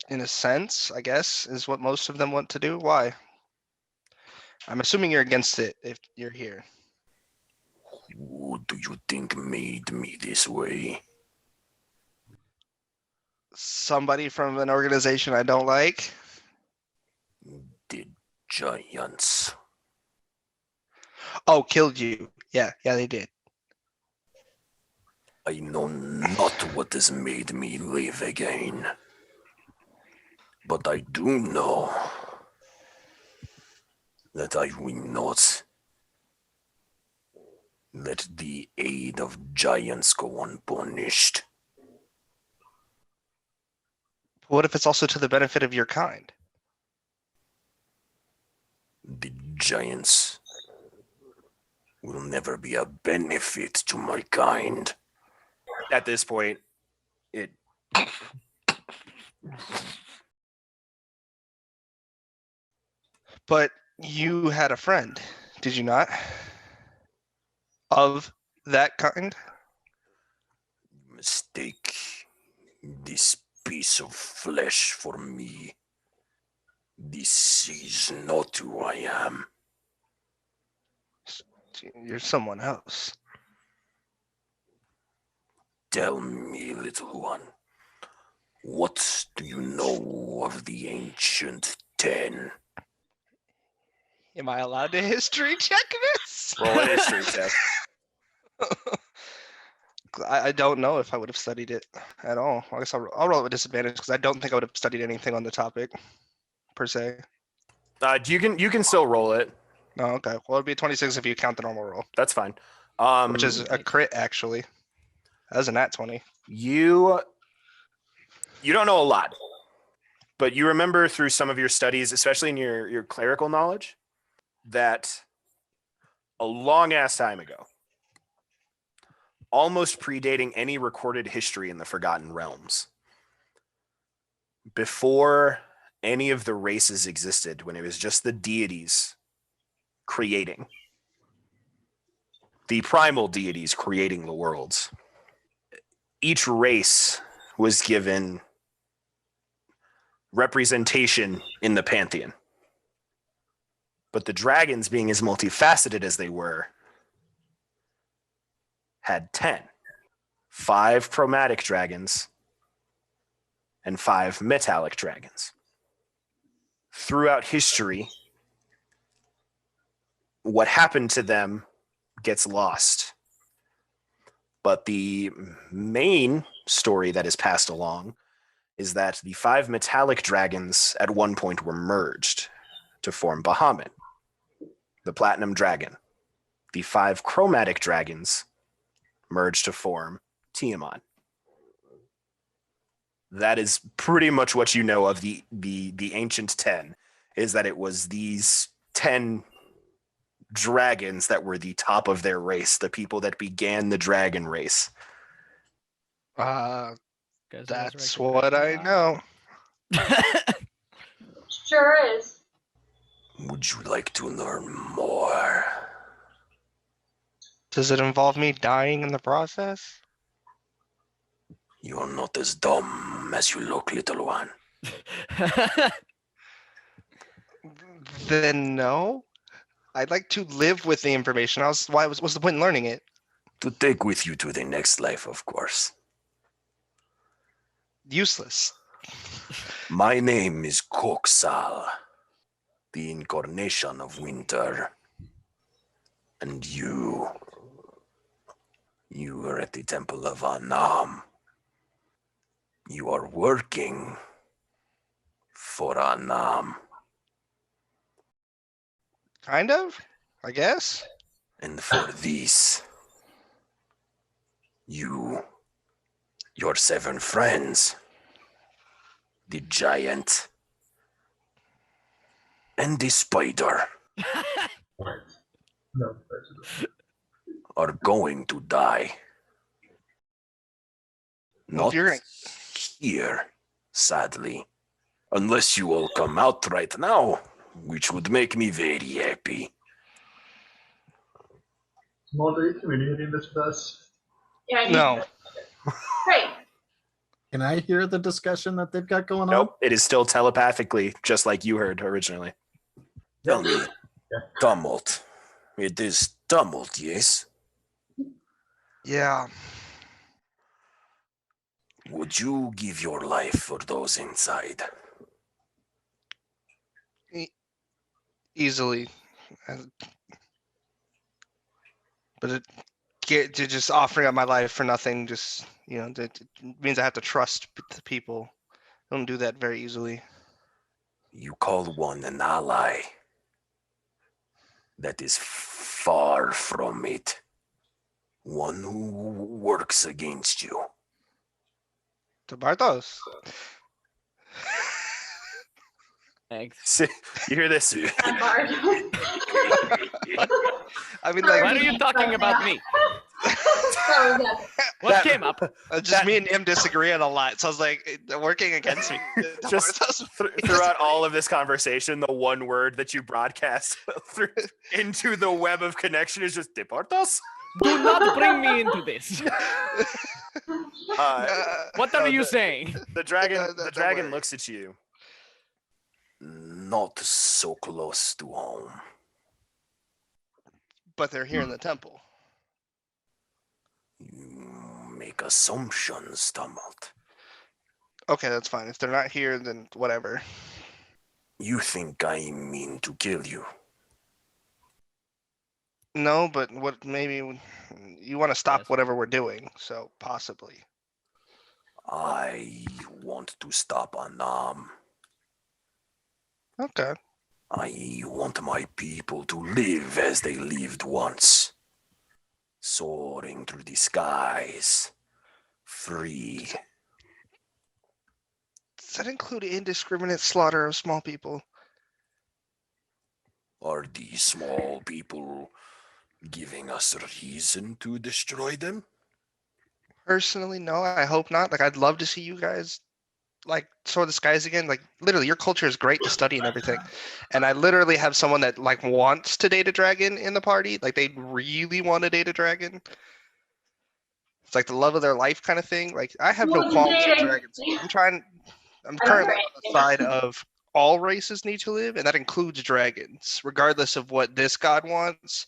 In a sense, I guess, is what most of them want to do. Why? I'm assuming you're against it if you're here. Who do you think made me this way? Somebody from an organization I don't like. The giants. Oh, killed you. Yeah, they did. I know not what has made me live again. But I do know that I will not let the aid of giants go unpunished. What if it's also to the benefit of your kind? The giants will never be a benefit to my kind. At this point, it... But you had a friend, did you not? Of that kind? Mistake this piece of flesh for me. This is not who I am. You're someone else. Tell me, little one, what do you know of the ancient 10? Am I allowed to history check this? Roll a history check. I don't know if I would have studied it at all. I guess I'll roll it with disadvantage because I don't think I would have studied anything on the topic, per se. You can still roll it. No, okay. Well, it'd be 26 if you count the normal roll, That's fine. which is a crit, actually. That was a nat 20. You don't know a lot, but you remember through some of your studies, especially in your clerical knowledge, that a long ass time ago, almost predating any recorded history in the Forgotten Realms, before any of the races existed, when it was just the deities creating, the primal deities creating the worlds, each race was given representation in the pantheon. But the dragons, being as multifaceted as they were, had 10. 5 chromatic dragons and 5 metallic dragons. throughout history, what happened to them gets lost. But the main story that is passed along is that the 5 metallic dragons at one point were merged to form Bahamut, the platinum dragon. The 5 chromatic dragons merged to form Tiamat. That is pretty much what you know of the ancient 10, is that it was these 10 dragons that were the top of their race, the people that began the dragon race. Guys, That's resurrected what I dragons. know. Sure is. Would you like to learn more? Does it involve me dying in the process? You're not as dumb as you look, little one. Then no. I'd like to live with the information. What's the point in learning it? To take with you to the next life, of course. Useless. My name is Koksal, the incarnation of winter. And you are at the Temple of Anam. You are working for Anam. Kind of, I guess. And for this, your 7 friends, the giant, and the spider, No, are going to die. Well, Not if you're gonna- here, sadly. Unless you all come out right now, which would make me very happy. Small, are you communicating this with us? Yeah, I need No. to- Great. Can I hear the discussion that they've got going on? Nope, it is still telepathically, just like you heard originally. Tell me, tumult. It is tumult, yes? Yeah. Would you give your life for those inside? Easily. But to just offering up my life for nothing, just it means I have to trust the people. I don't do that very easily. You call one an ally. That is far from it. One who works against you. To Bartos. Thanks. You hear this? I'm hard. I mean, Why like, are you talking about me? Sorry, yeah. What came up? just me and him disagree on a lot. So I was like, working against me. Just throughout all of this conversation, the one word that you broadcast into the web of connection is just Deportos. Do not bring me into this. What are no, you the- saying? The dragon, Don't the dragon worry. looks at you. Not so close to home. But they're here in the temple. You make assumptions, Tumult. Okay, that's fine. If they're not here, then whatever. You think I mean to kill you. No, but maybe you want to stop Yes. whatever we're doing. So possibly. I want to stop Anam. Okay. I want my people to live as they lived once. Soaring through the skies. Free. Does that include indiscriminate slaughter of small people? Are these small people giving us a reason to destroy them? Personally, no. I hope not. Like, I'd love to see you guys like soar the skies again. Like, literally, your culture is great to study and everything. And I literally have someone that like wants to date a dragon in the party. Like, they really want to date a dragon. It's like the love of their life kind of thing. Like, I have no Well, qualms with dating. dragons. I'm don't currently know. on the side of all races need to live, and that includes dragons, regardless of what this god wants.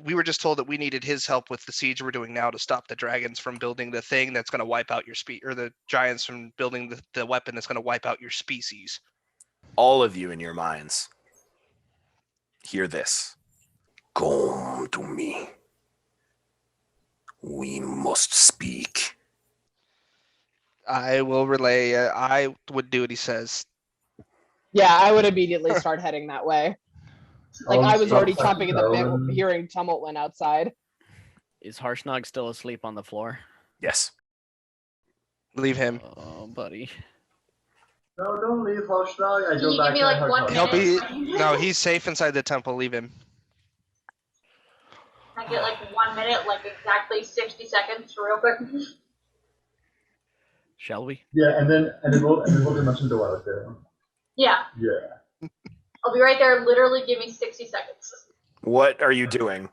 We were just told that we needed his help with the siege we're doing now to stop the dragons from building the thing that's going to wipe out your or the giants from building the weapon that's going to wipe out your species. all of you in your minds hear this. Come to me. We must speak. I will relay. I would do what he says. Yeah, I would immediately start heading that way. Like I was already chomping at the bit hearing tumult went outside. Is Harshnag still asleep on the floor? Yes. Leave him. Oh, buddy. No, don't leave Hoshnog. I Can go you back give me to like my 1 hotel. minute? No, he's safe inside the temple. Leave him. Can I get like 1 minute, like exactly 60 seconds, real quick? Shall we? Yeah, and then we'll dimension the well too. Yeah, Yeah. I'll be right there. Literally, give me 60 seconds. What are you doing?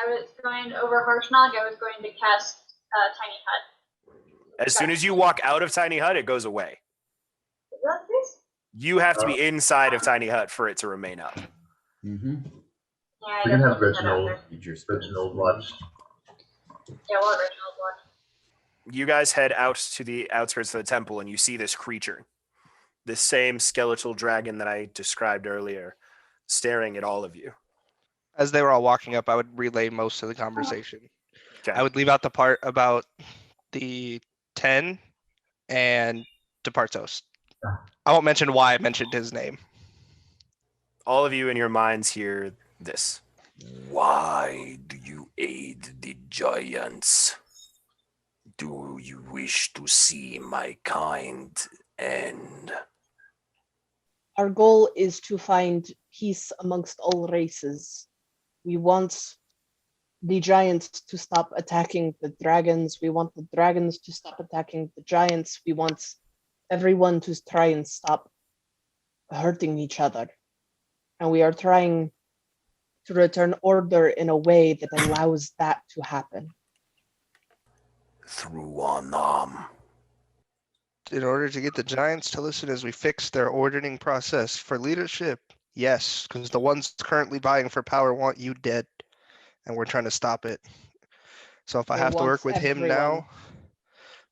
I was going over Harshnag. I was going to cast Tiny Hut. As soon as you walk out of Tiny Hut, it goes away. Is that this? You have to be inside of Tiny Hut for it to remain up. Mm-hmm. Yeah, I We can guess have I'll put that out Reginald. there. Reginald watch. Yeah, we'll have Reginald watch. You guys head out to the outskirts of the temple and you see this creature, this same skeletal dragon that I described earlier, staring at all of you. As they were all walking up, I would relay most of the conversation. Okay. I would leave out the part about the 10 and Departos. I won't mention why I mentioned his name. All of you in your minds hear this. Why do you aid the giants? Do you wish to see my kind end? Our goal is to find peace amongst all races. We want the giants to stop attacking the dragons. We want the dragons to stop attacking the giants. We want everyone to try and stop hurting each other. And we are trying to return order in a way that allows that to happen. Through Anam. In order to get the giants to listen as we fix their ordering process for leadership, yes, because the ones currently vying for power want you dead, and we're trying to stop it. So if I They have to want work with him everyone. now,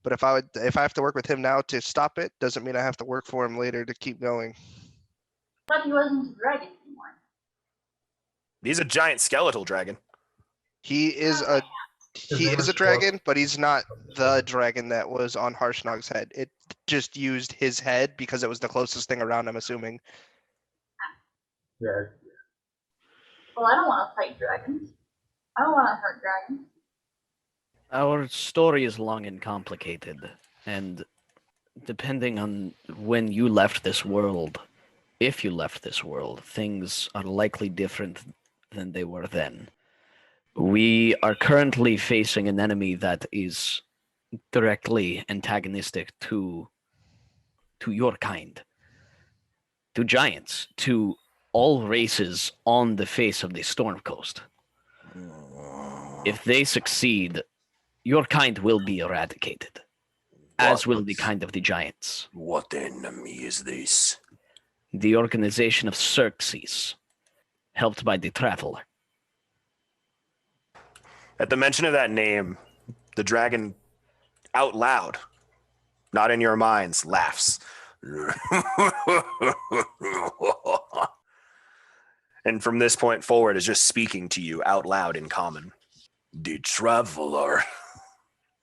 but if I have to work with him now to stop it, doesn't mean I have to work for him later to keep going. I thought he wasn't a dragon anymore. He's a giant skeletal dragon. He is a dragon, but he's not the dragon that was on Harshnag's head. It just used his head because it was the closest thing around, I'm assuming. Yeah. Well, I don't want to fight dragons. I don't want to hurt dragons. Our story is long and complicated, and depending on when you left this world, if you left this world, things are likely different than they were then. We are currently facing an enemy that is directly antagonistic to your kind, to giants, to all races on the face of the Storm Coast. If they succeed, your kind will be eradicated, as will the kind of the giants. What enemy is this? The organization of Xerxes, helped by the Traveler. At the mention of that name, the dragon out loud, not in your minds, laughs. And from this point forward is just speaking to you out loud in common. The Traveler.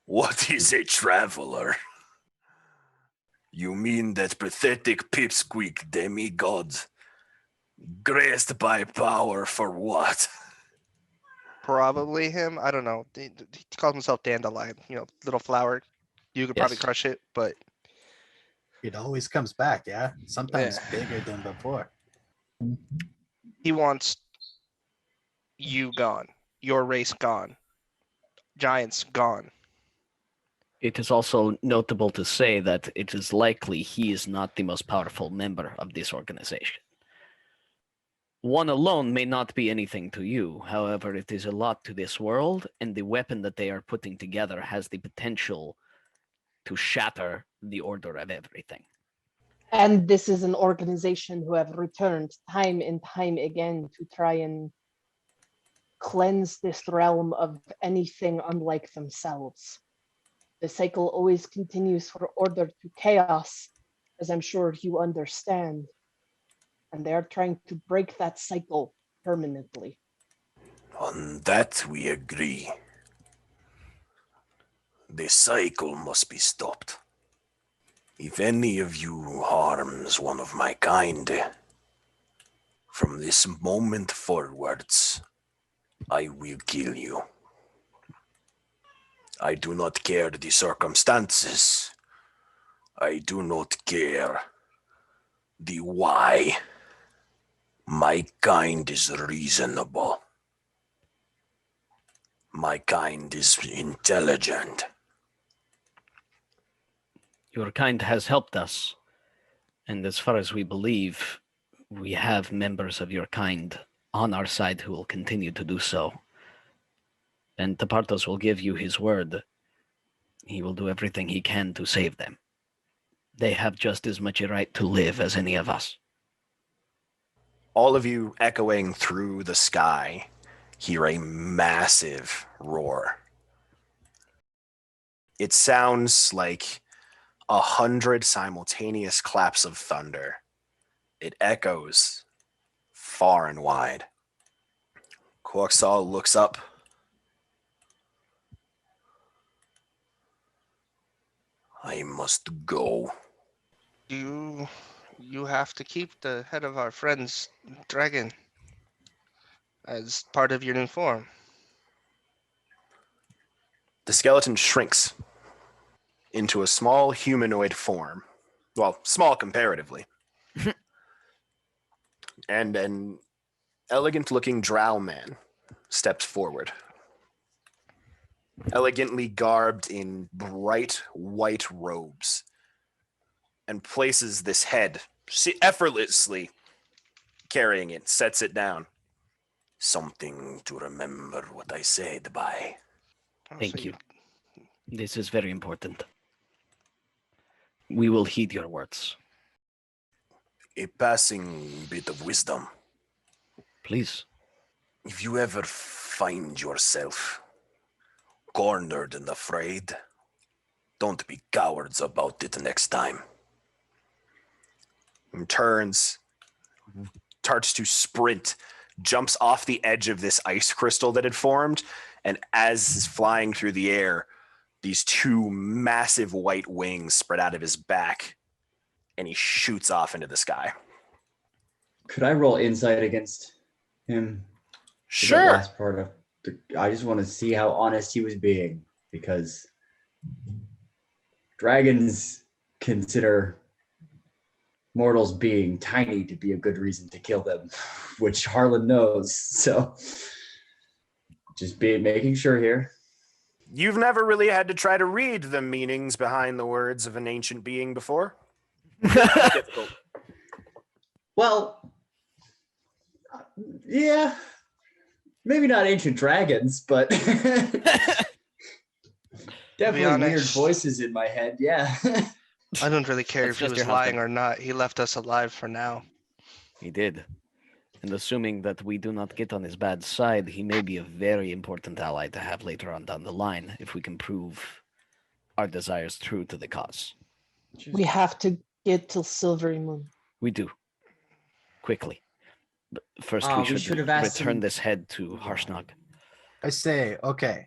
What is a Traveler? You mean that pathetic pipsqueak demigod? Graced by power for what? Probably him. I don't know. He calls himself Dandelion, little flower. You could probably Yes. crush it, but It always comes back, yeah? Sometimes bigger than before. he wants you gone. Your race gone. Giants gone. It is also notable to say that it is likely he is not the most powerful member of this organization. One alone may not be anything to you, however, it is a lot to this world, and the weapon that they are putting together has the potential to shatter the order of everything. And this is an organization who have returned time and time again to try and cleanse this realm of anything unlike themselves. The cycle always continues from order to chaos, as I'm sure you understand. and they are trying to break that cycle permanently. On that we agree. The cycle must be stopped. If any of you harms one of my kind, from this moment forwards, I will kill you. I do not care the circumstances. I do not care the why. My kind is reasonable. My kind is intelligent. Your kind has helped us, and as far as we believe, we have members of your kind on our side who will continue to do so. And Tapartos will give you his word. He will do everything he can to save them. They have just as much a right to live as any of us. All of you echoing through the sky hear a massive roar. It sounds like 100 simultaneous claps of thunder. It echoes far and wide. Quoxall looks up. I must go. You have to keep the head of our friend's dragon as part of your new form. The skeleton shrinks into a small humanoid form. Well, small comparatively. And an elegant-looking drow man steps forward. Elegantly garbed in bright white robes, and places this head, effortlessly carrying it, sets it down. Something to remember what I said by. Oh, Thank so you. This is very important. We will heed your words. A passing bit of wisdom. Please. If you ever find yourself cornered and afraid, don't be cowards about it next time. And turns, starts to sprint, jumps off the edge of this ice crystal that had formed, and as is flying through the air, these two massive white wings spread out of his back, and he shoots off into the sky. Could I roll insight against him? For that Sure. last part of I just want to see how honest he was being, because dragons consider mortals being tiny to be a good reason to kill them, which Harlan knows. So just making sure here. You've never really had to try to read the meanings behind the words of an ancient being before. Difficult. Well, yeah, maybe not ancient dragons, but definitely weird honest, voices in my head. Yeah. I don't really care That's if he just was your lying husband. or not. He left us alive for now. He did. And assuming that we do not get on his bad side, he may be a very important ally to have later on down the line if we can prove our desires true to the cause. We have to get to Silvery Moon. We do. Quickly. But first We we should should have asked return him- this head to Harshnag. I say, okay,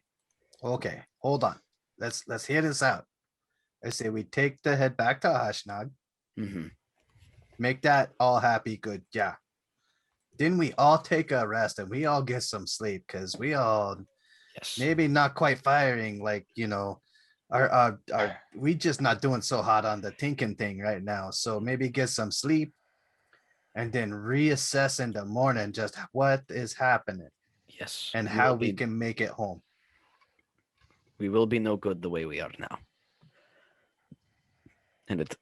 hold on. Let's hear this out. I say we take the head back to Hashnag, Mm-hmm. make that all happy, good, yeah. Then we all take a rest and we all get some sleep, because we all Yes. maybe not quite firing like, our we just not doing so hot on the thinking thing right now. So maybe get some sleep and then reassess in the morning just what is happening Yes. and We how will we be- can make it home. We will be no good the way we are now. And it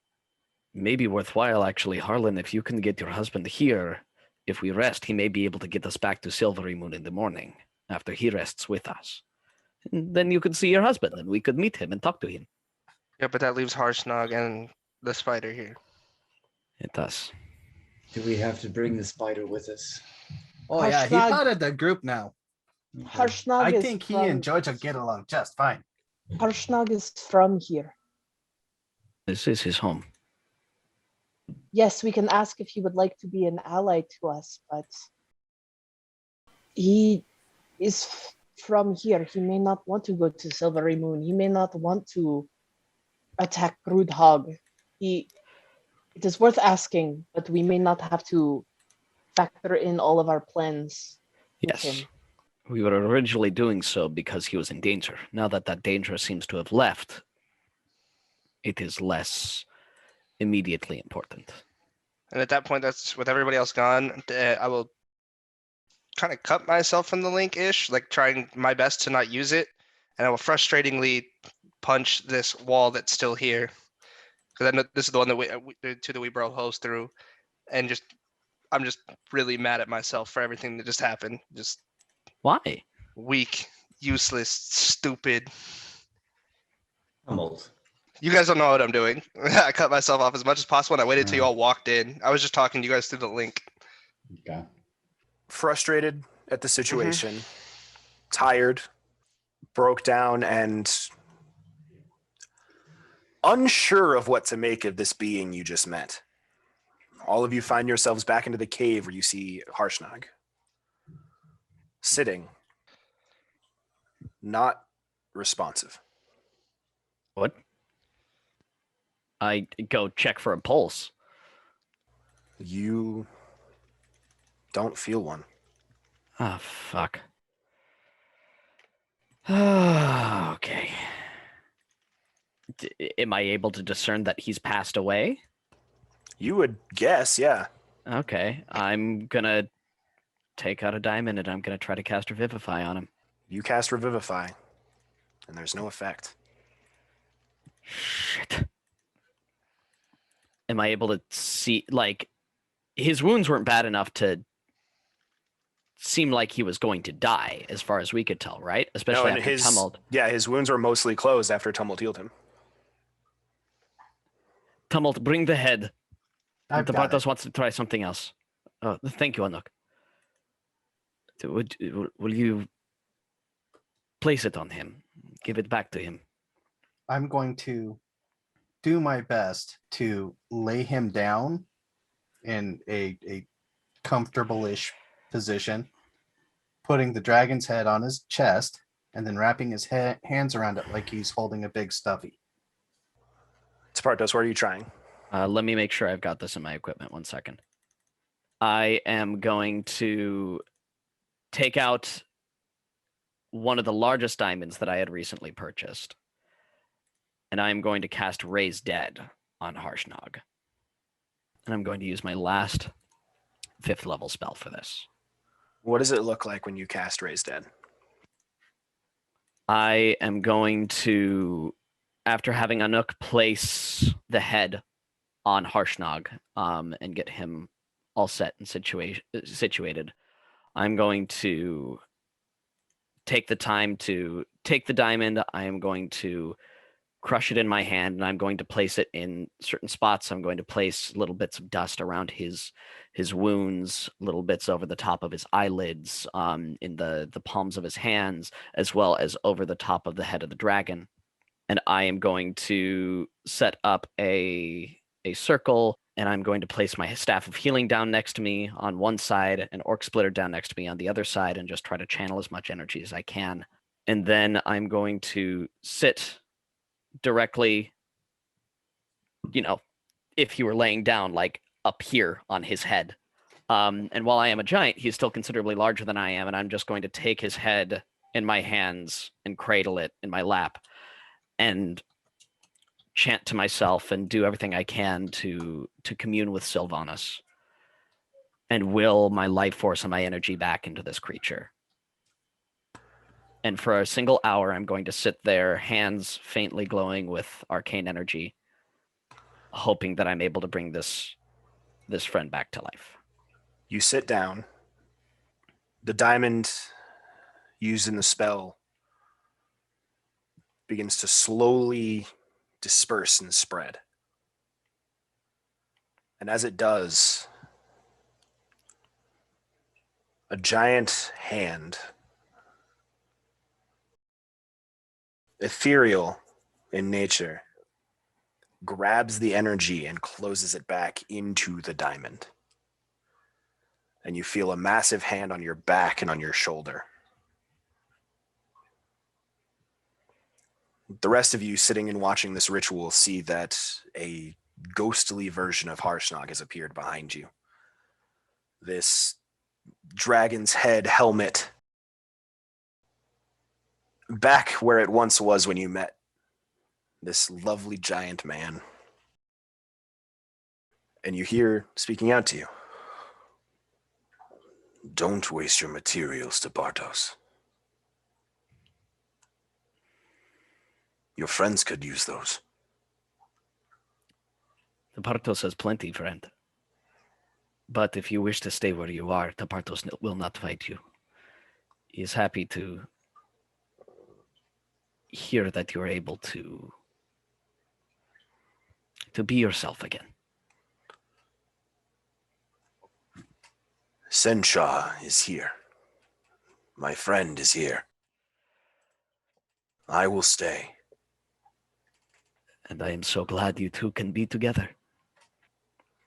may be worthwhile, actually, Harlan, if you can get your husband here. If we rest, he may be able to get us back to Silvery Moon in the morning after he rests with us. And then you could see your husband and we could meet him and talk to him. Yeah, but that leaves Harshnag and the spider here. It does. Do we have to bring the spider with us? Oh yeah, he Harshnag- part of the group now. Harshnag I is think he from, and Georgia get along just fine. Harshnag is from here. This is his home. Yes, we can ask if he would like to be an ally to us, but he is from here. He may not want to go to Silvery Moon. He may not want to attack Broodhog. It is worth asking, but we may not have to factor in all of our plans with Yes. him. We were originally doing so because he was in danger. Now that that danger seems to have left, it is less immediately important. And at that point, that's with everybody else gone. I will kind of cut myself from the link-ish, like trying my best to not use it, and I will frustratingly punch this wall that's still here, because I know this is the one that the two that we brought host through, and I'm just really mad at myself for everything that just happened. Just Why? weak, useless, stupid. I'm old. You guys don't know what I'm doing. I cut myself off as much as possible, and I waited till you Oh. all walked in. I was just talking to you guys through the link. Okay. Frustrated at the situation, tired, broke down, and unsure of what to make of this being you just met. All of you find yourselves back into the cave where you see Harshnag sitting, not responsive. What? I go check for a pulse. You don't feel one. Ah, fuck. Okay. Am I able to discern that he's passed away? You would guess, yeah. Okay, I'm gonna take out a diamond and I'm gonna try to cast Revivify on him. You cast Revivify, and there's no effect. Shit. Am I able to see, like, his wounds weren't bad enough to seem like he was going to die, as far as we could tell, right? Especially and after Tumult. Yeah, his wounds were mostly closed after Tumult healed him. Tumult, bring the head. I've got Tabatos it. wants to try something else. Oh, thank you, Anuk. Will you place it on him? Give it back to him. I'm going to do my best to lay him down in a comfortable-ish position, putting the dragon's head on his chest, and then wrapping his hands around it like he's holding a big stuffy. Spartos, what are you trying? Let me make sure I've got this in my equipment. 1 second. I am going to take out one of the largest diamonds that I had recently purchased, and I am going to cast Raise Dead on Harshnag. And I'm going to use my last 5th level spell for this. What does it look like when you cast Raise Dead? I am going to, after having Anuk place the head on Harshnag and get him all set and situated, I'm going to take the time to take the diamond. I am going to crush it in my hand, and I'm going to place it in certain spots. I'm going to place little bits of dust around his wounds, little bits over the top of his eyelids, in the palms of his hands, as well as over the top of the head of the dragon. And I am going to set up a circle, and I'm going to place my Staff of Healing down next to me on one side, and Orc Splitter down next to me on the other side, and just try to channel as much energy as I can. And then I'm going to sit directly, if he were laying down, like up here on his head. And while I am a giant, he's still considerably larger than I am, and I'm just going to take his head in my hands and cradle it in my lap and chant to myself and do everything I can to commune with Sylvanas and will my life force and my energy back into this creature. And for a single hour, I'm going to sit there, hands faintly glowing with arcane energy, hoping that I'm able to bring this friend back to life. You sit down. The diamond used in the spell begins to slowly disperse and spread. And as it does, a giant hand, ethereal in nature, grabs the energy and closes it back into the diamond. And you feel a massive hand on your back and on your shoulder. The rest of you sitting and watching this ritual see that a ghostly version of Harshnag has appeared behind you. This dragon's head helmet, back where it once was when you met this lovely giant man. And you hear speaking out to you. Don't waste your materials to Bartos. Your friends could use those. The Bartos has plenty, friend. But if you wish to stay where you are, the Bartos will not fight you. He is happy to hear that you're able to be yourself again. Sensha is here. My friend is here. I will stay. And I am so glad you two can be together.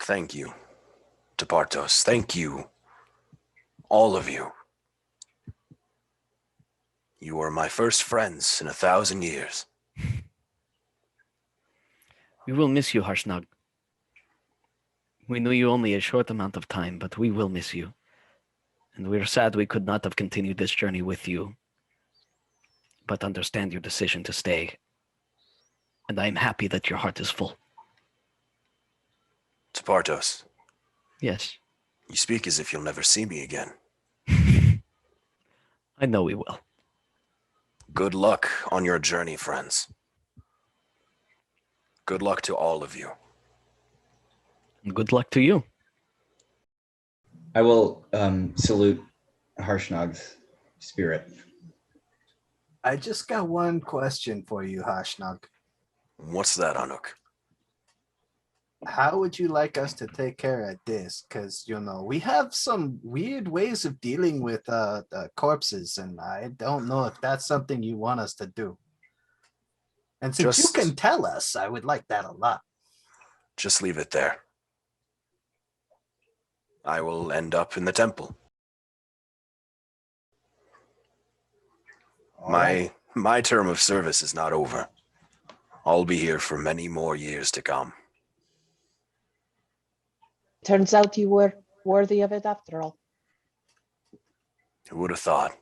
Thank you, Tepartos. Thank you, all of you. You are my first friends in 1,000 years. We will miss you, Harshnag. We knew you only a short amount of time, but we will miss you. And we're sad we could not have continued this journey with you, but understand your decision to stay. And I am happy that your heart is full. Tepartos, Yes. you speak as if you'll never see me again. I know we will. Good luck on your journey, friends. Good luck to all of you. And good luck to you. I will salute Harshnag's spirit. I just got one question for you, Harshnag. What's that, Anuk? How would you like us to take care of this? Because, we have some weird ways of dealing with the corpses, and I don't know if that's something you want us to do. And since you can tell us, I would like that a lot. Just leave it there. I will end up in the temple. My term of service is not over. I'll be here for many more years to come. Turns out you were worthy of it after all. Who would have thought?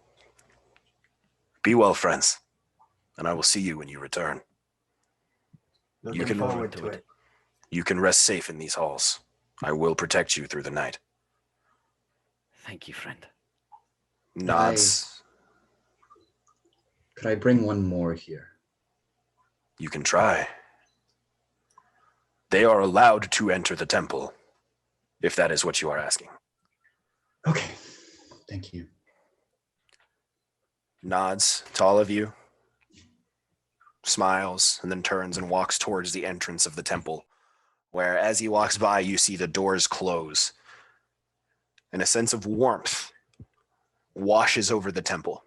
Be well, friends, and I will see you when you return. Looking forward to it. You can rest safe in these halls. I will protect you through the night. Thank you, friend. Nods. Could I bring one more here? You can try. They are allowed to enter the temple, if that is what you are asking. Okay, thank you. Nods to all of you, smiles, and then turns and walks towards the entrance of the temple, where as he walks by, you see the doors close, and a sense of warmth washes over the temple.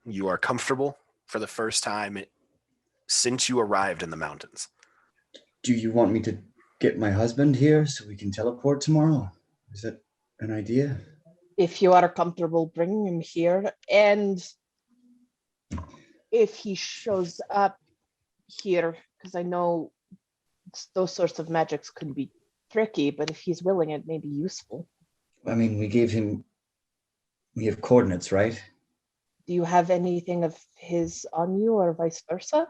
You are comfortable for the first time since you arrived in the mountains. Do you want me to get my husband here so we can teleport tomorrow? Is that an idea? If you are comfortable bringing him here, and if he shows up here, because I know those sorts of magics could be tricky, but if he's willing, it may be useful. I mean, we have coordinates, right? Do you have anything of his on you or vice versa?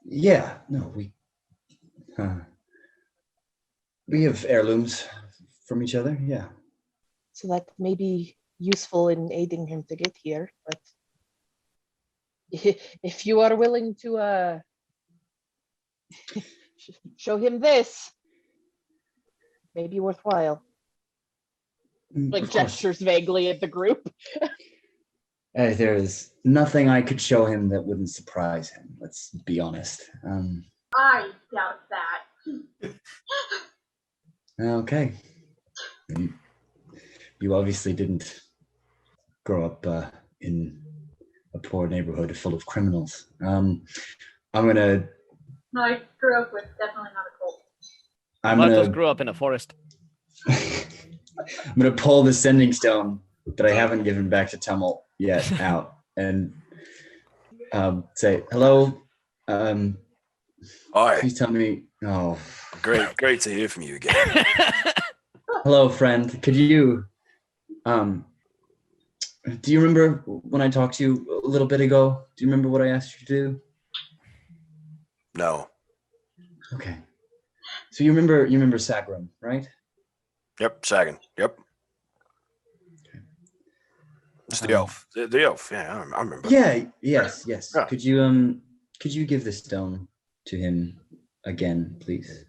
Yeah, no, we have heirlooms from each other, yeah. So that may be useful in aiding him to get here, but if you are willing to show him this, maybe worthwhile. Like gestures vaguely at the group. There is nothing I could show him that wouldn't surprise him. Let's be honest. I doubt that. Okay. You obviously didn't grow up in a poor neighborhood full of criminals. I'm gonna. No, I grew up with definitely not a cult. I'm Vatos gonna. grew up in a forest. I'm gonna pull the sending stone that I haven't given back to Tumult yet out and say hello. Hi. Please tell me. Oh, Great to hear from you again. hello, friend. Could you? Do you remember when I talked to you a little bit ago? Do you remember what I asked you to do? No. Okay. So you remember Sagrum, right? Yep, Sagan. Yep. It's the elf. The elf. Yeah, I remember. Yeah. Yes. Yeah. Could you give the stone to him again, please?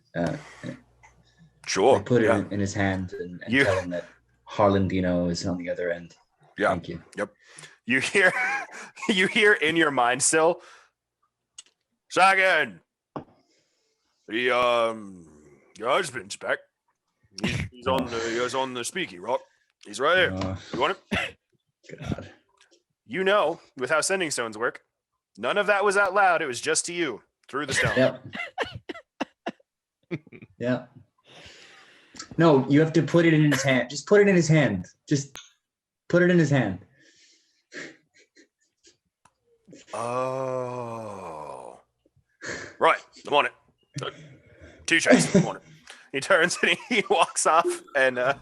Sure. Like put it in his hand and tell him that Harlandino is on the other end. Yeah. Thank you. Yep. You hear in your mind still, Sagan, your husband's back. He's on the speaky rock. He's right there. You want him? God. You know, with how sending stones work, none of that was out loud. It was just to you through the stone. Yep. Yeah. No, you have to put it in his hand. Just put it in his hand. Just put it in his hand. Oh. Right. I'm on it. 2 shots. I'm on it. He turns and he walks off, and a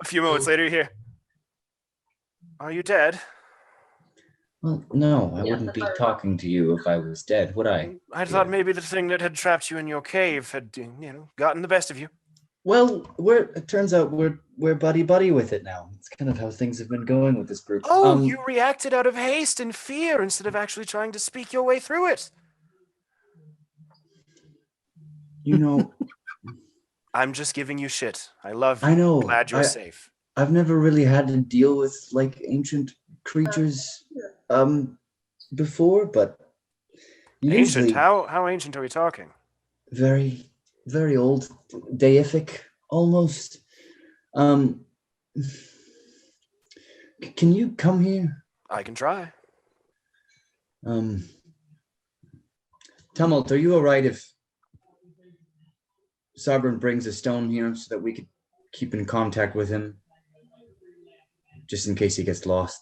few moments later you hear, "Are you dead?" Well, no, I Yes, wouldn't be if I were- talking to you if I was dead, would I? I thought Yeah. maybe the thing that had trapped you in your cave had, gotten the best of you. Well, it turns out we're buddy with it now. It's kind of how things have been going with this group. Oh, you reacted out of haste and fear instead of actually trying to speak your way through it. You know, I'm just giving you shit. I love you. I know. Glad you're safe. I've never really had to deal with like ancient creatures before, but usually Ancient? How ancient are we talking? very, very old, deific almost. Can you come here? I can try. Tumult, are you all right if Sabrin brings a stone here so that we could keep in contact with him, just in case he gets lost?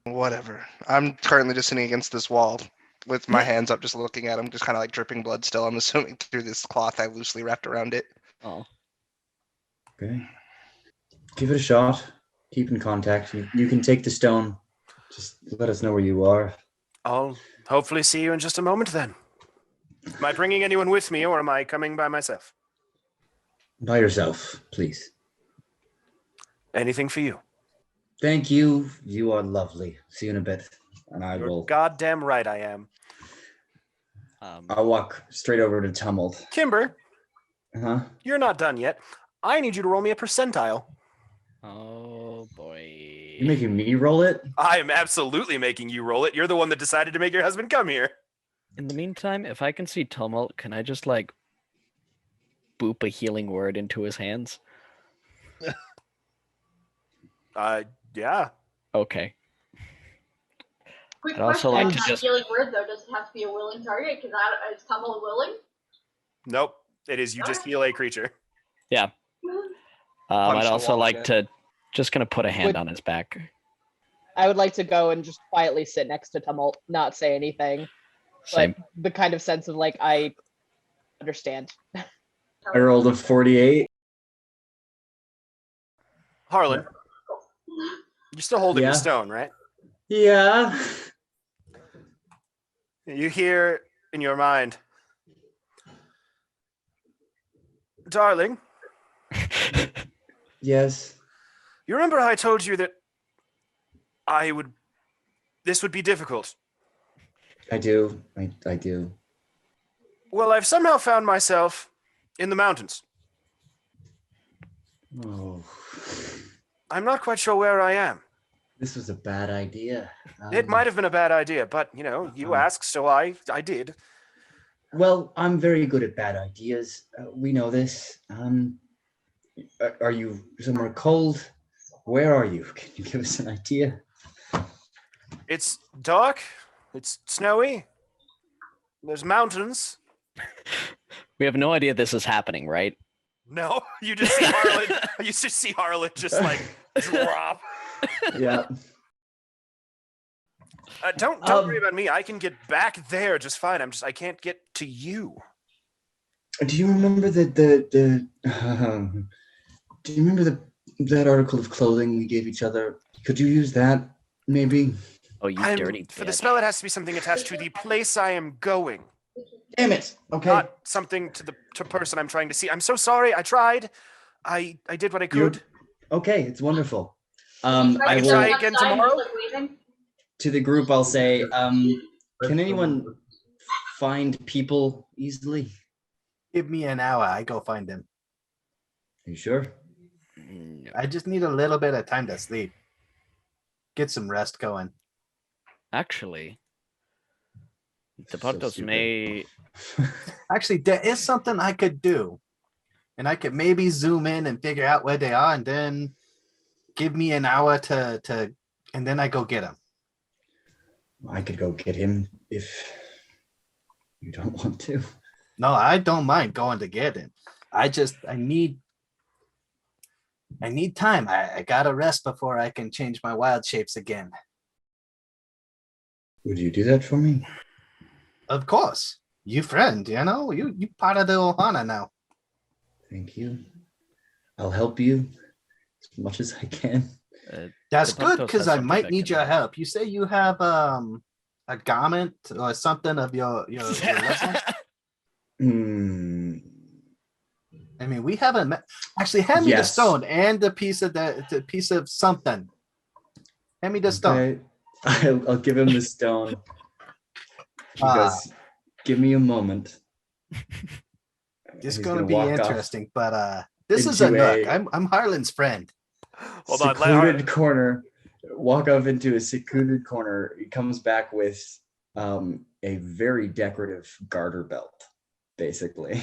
Whatever. I'm currently just sitting against this wall with my hands up, just looking at him, just kind of like dripping blood still. I'm assuming through this cloth I loosely wrapped around it. Oh. Okay. Give it a shot. Keep in contact. You can take the stone. Just let us know where you are. I'll hopefully see you in just a moment then. Am I bringing anyone with me, or am I coming by myself? By yourself, please. Anything for you. Thank you. You are lovely. See you in a bit. And I You're will. goddamn right I am. I'll walk straight over to Tumult. Kimber, Huh? you're not done yet. I need you to roll me a percentile. Oh boy. You're making me roll it? I am absolutely making you roll it. You're the one that decided to make your husband come here. In the meantime, if I can see Tumult, can I just like boop a healing word into his hands? Yeah. Okay. Quick I'd also question like on to that just- healing word though. Does it have to be a willing target? Because is Tumble willing? Nope. It is you just heal a creature. I'd Punch the also wall like again. to just gonna put a hand Would- on his back. I would like to go and just quietly sit next to Tumult, not say anything, Same. but the kind of sense of like I understand. I rolled a 48. Harlan, you're still holding Yeah. your stone, right? Yeah. You hear in your mind, darling, Yes. you remember how I told you that this would be difficult? I do. I do. Well, I've somehow found myself in the mountains. Oh. I'm not quite sure where I am. This was a bad idea. It might have been a bad idea, but you asked, so I did. Well, I'm very good at bad ideas. We know this. Are you somewhere cold? Where are you? Can you give us an idea? It's dark. It's snowy. There's mountains. We have no idea this is happening, right? No, you just see Harlan. You just see Harlan just like drop. Yeah. Don't worry about me. I can get back there just fine. I can't get to you. Do you remember that article of clothing we gave each other? Could you use that, maybe? Oh, you dirty For the bitch. spell, it has to be something attached to the place I am going. Damn it! Okay. Not something to the person I'm trying to see. I'm so sorry. I tried. I did what I could. Okay, it's wonderful. Can I you will try again outside and tomorrow? just, like, waving? to the group. I'll say, can anyone find people easily? Give me an hour. I go find them. You sure? No. I just need a little bit of time to sleep. Get some rest going. Actually, the So Portos stupid. may. Actually, there is something I could do. And I could maybe zoom in and figure out where they are and then give me an hour to and then I go get them. I could go get him if you don't want to. No, I don't mind going to get him. I need time. I gotta rest before I can change my wild shapes again. Would you do that for me? Of course. You friend, you part of the Ohana now. Thank you. I'll help you as much as I can. That's The good Portos because has I something might that need can your help. help. You say you have a garment or something of your loved one? Hmm. I mean, we haven't met. Actually, hand me the Yes. stone and the piece of something. Hand me the stone. Okay. I'll give him the stone. He Ah. goes, give me a moment. It's He's gonna be walk off interesting, but this is a into nook. a- I'm Harlan's friend. Hold on, secluded corner. Walk off into a secluded corner. He comes back with a very decorative garter belt, basically.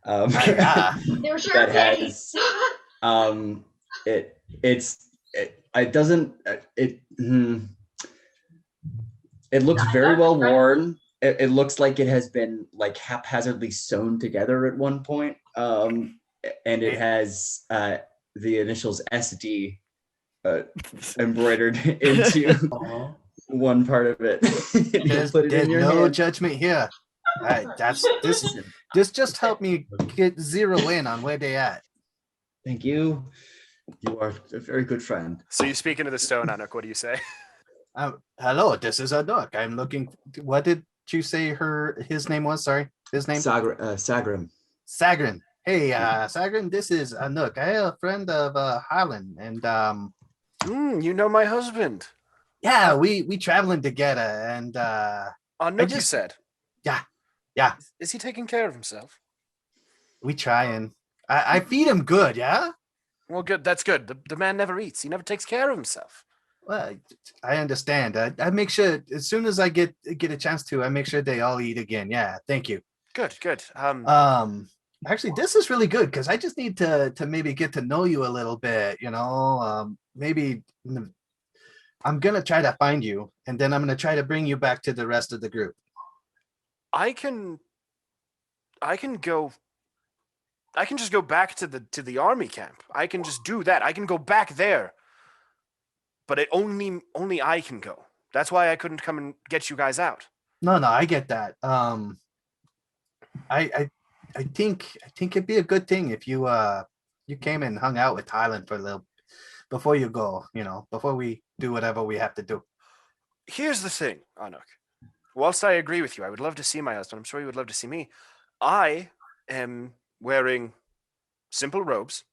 Ah, They were sure That candy. has it looks very well worn. It looks like it has been like haphazardly sewn together at one point. And it has the initials SD embroidered into one part of it. You there's put it in your no hand. judgment here. This just helped me get zero in on where they at. Thank you. You are a very good friend. So you speak into the stone, Anuk. What do you say? Hello, this is a nook. I'm looking. What did you say his name was? Sorry, his name. Sagrim. Sagrin. Hey, Sagrin, this is Anook. I am a friend of Harlan, and You know my husband. yeah, we traveling together, and Anuk, you just- said. yeah, Is he taking care of himself? we trying. I feed him good, yeah. Well, good. That's good. The man never eats. He never takes care of himself. Well, I understand. I make sure as soon as I get a chance to, I make sure they all eat again. Yeah, thank you. Good, good. Actually, this is really good because I just need to maybe get to know you a little bit. Maybe I'm gonna try to find you, and then I'm gonna try to bring you back to the rest of the group. I can just go back to the army camp. I can just do that. I can go back there. But only I can go. That's why I couldn't come and get you guys out. No, I get that. I think it'd be a good thing if you came and hung out with Thailand for a little before you go. Before we do whatever we have to do. Here's the thing, Anuk. Whilst I agree with you, I would love to see my husband. I'm sure you would love to see me. I am wearing simple robes.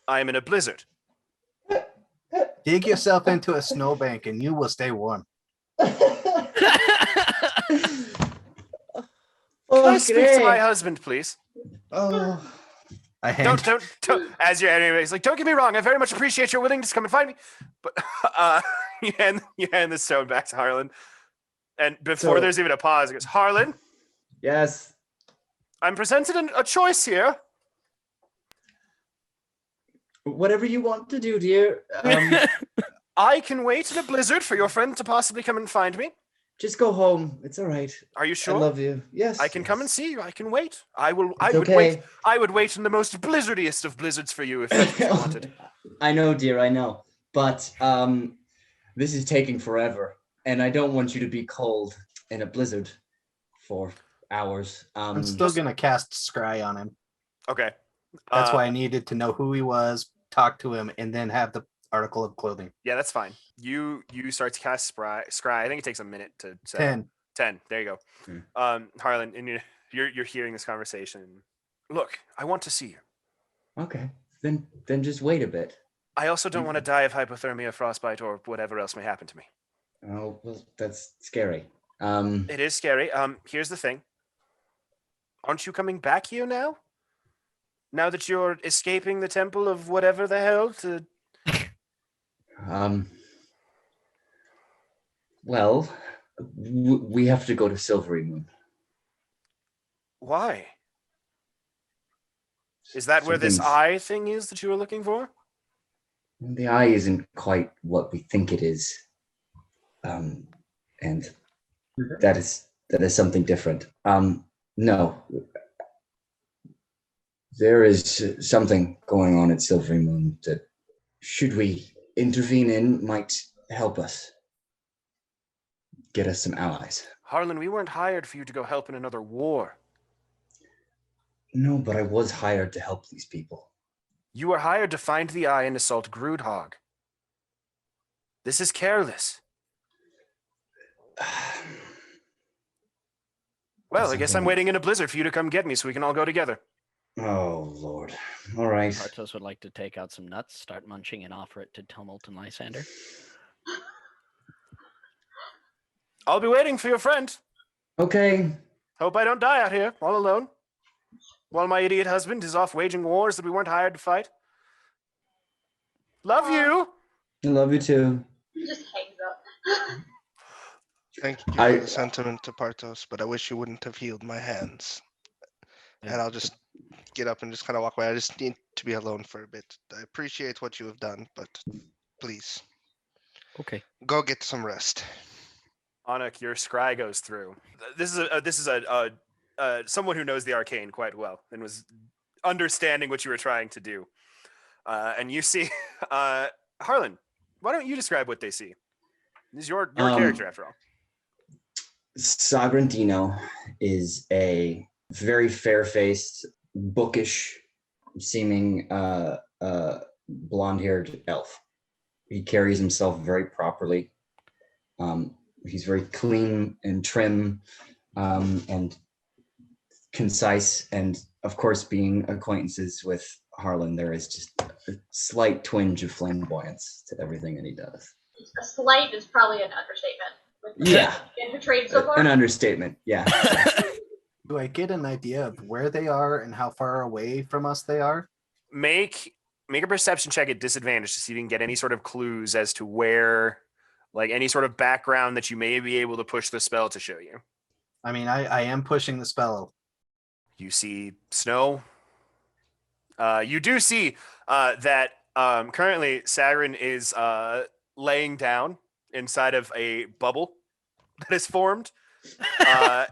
I am in a blizzard. Dig yourself into a snowbank and you will stay warm. Can I speak to my husband, please? Oh, I hand Don't. As you're anyway, he's like, don't get me wrong. I very much appreciate your willingness to come and find me. But you hand the stone back to Harlan, and before So- there's even a pause, he goes, Harlan, yes. I'm presented a choice here. Whatever you want to do, dear. I can wait in a blizzard for your friend to possibly come and find me. Just go home. It's all right. Are you sure? I love you. Yes. I can come and see you. I can wait. I would okay. wait. I would wait in the most blizzardiest of blizzards for you if that's what you wanted. I know, dear. I know. But this is taking forever, and I don't want you to be cold in a blizzard for hours. I'm still gonna cast Scry on him. Okay. That's why I needed to know who he was, talk to him, and then have the article of clothing. Yeah, that's fine. You start to cast Scry. I think it takes a minute to set. 10. There you go. Harlan, and you're hearing this conversation. Look, I want to see you. Okay. Then just wait a bit. I also don't want to die of hypothermia, frostbite, or whatever else may happen to me. Oh, well, that's scary. It is scary. Here's the thing. Aren't you coming back here now? Now that you're escaping the temple of whatever the hell to... Well, we have to go to Silvery Moon. Why? Is that where this eye thing is that you were looking for? The eye isn't quite what we think it is. And that is something different. No. There is something going on at Silvery Moon that, should we intervene in, might help us. Get us some allies. Harlan, we weren't hired for you to go help in another war. No, but I was hired to help these people. You were hired to find the eye and assault Groodhog. This is careless. Well, I guess I'm waiting in a blizzard for you to come get me so we can all go together. Oh, Lord. All right. Bartos would like to take out some nuts, start munching, and offer it to Tumult and Lysander. I'll be waiting for your friend. Okay. Hope I don't die out here, all alone, while my idiot husband is off waging wars that we weren't hired to fight. Love you. I love you too. He just hangs up. Thank you for the sentiment to Partos, but I wish you wouldn't have healed my hands. And I'll just get up and just kind of walk away. I just need to be alone for a bit. I appreciate what you have done, but please. Okay. Go get some rest. Anuk, your scry goes through. This is someone who knows the arcane quite well and was understanding what you were trying to do. And you see, Harlan, why don't you describe what they see? This is your character, after all. Sagrantino is a very fair-faced, bookish-seeming, blonde-haired elf. He carries himself very properly. He's very clean and trim, and concise. And of course, being acquaintances with Harlan, there is just a slight twinge of flamboyance to everything that he does. A slight is probably an understatement. Yeah. Portrayed so far. An understatement. Yeah. Do I get an idea of where they are and how far away from us they are? Make a perception check at disadvantage to see if you can get any sort of clues as to where, like any sort of background that you may be able to push the spell to show you. I mean, I am pushing the spell. You see snow. You do see that currently Sagarin is laying down inside of a bubble that is formed,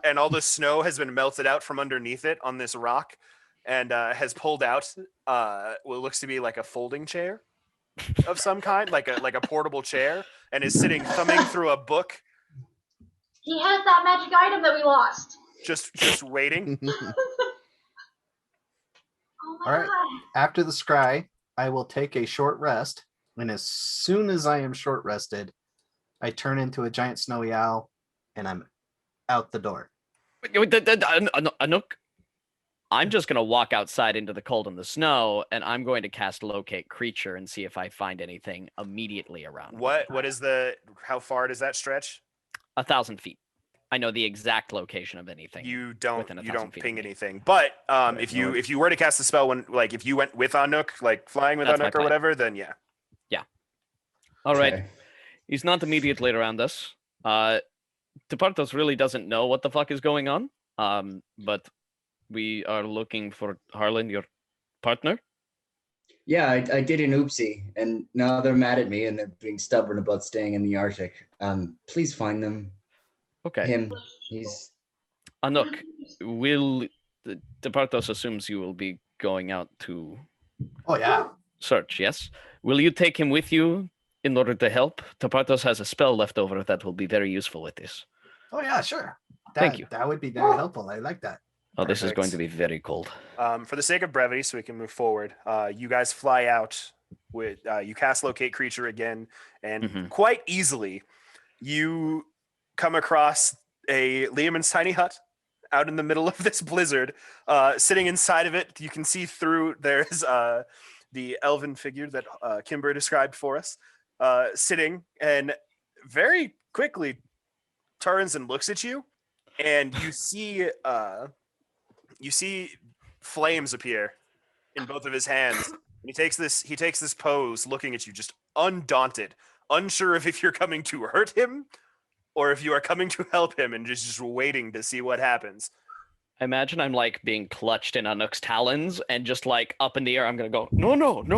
and all the snow has been melted out from underneath it on this rock, and has pulled out what looks to be like a folding chair of some kind, like a portable chair, and is sitting thumbing through a book. He has that magic item that we lost. Just waiting. Oh All right. God. After the scry, I will take a short rest, and as soon as I am short rested, I turn into a giant snowy owl, and I'm out the door. Anuk, I'm just going to walk outside into the cold and the snow, and I'm going to cast Locate Creature and see if I find anything immediately around. How far does that stretch? 1,000 feet. I know the exact location of anything. You don't within 1,000 feet ping of me. anything. But if you were to cast the spell if you went with Anuk, like flying with That's my Anuk or plan. whatever, then yeah. All right. Okay. He's not immediately around us. Tepartos really doesn't know what the fuck is going on. But we are looking for Harlan, your partner. Yeah, I did an oopsie, and now they're mad at me, and they're being stubborn about staying in the Arctic. Please find them. Okay. Him. He's. Anuk, will Departos assumes you will be going out to Oh yeah. search, yes? Will you take him with you in order to help? Tepartos has a spell left over that will be very useful with this. Oh yeah, sure. Thank you. That would be very helpful. I like that. Oh, this is Perfect. going to be very cold. For the sake of brevity, so we can move forward, you guys fly out with you cast locate creature again, and quite easily you come across a Liamon's tiny hut out in the middle of this blizzard. Sitting inside of it, you can see through. There's the elven figure that Kimber described for us, sitting, and very quickly turns and looks at you, and you see flames appear in both of his hands. And he takes this pose, looking at you, just undaunted, unsure if you're coming to hurt him or if you are coming to help him, and just waiting to see what happens. I imagine I'm like being clutched in Anuk's talons and just like up in the air. I'm gonna go, no. I'm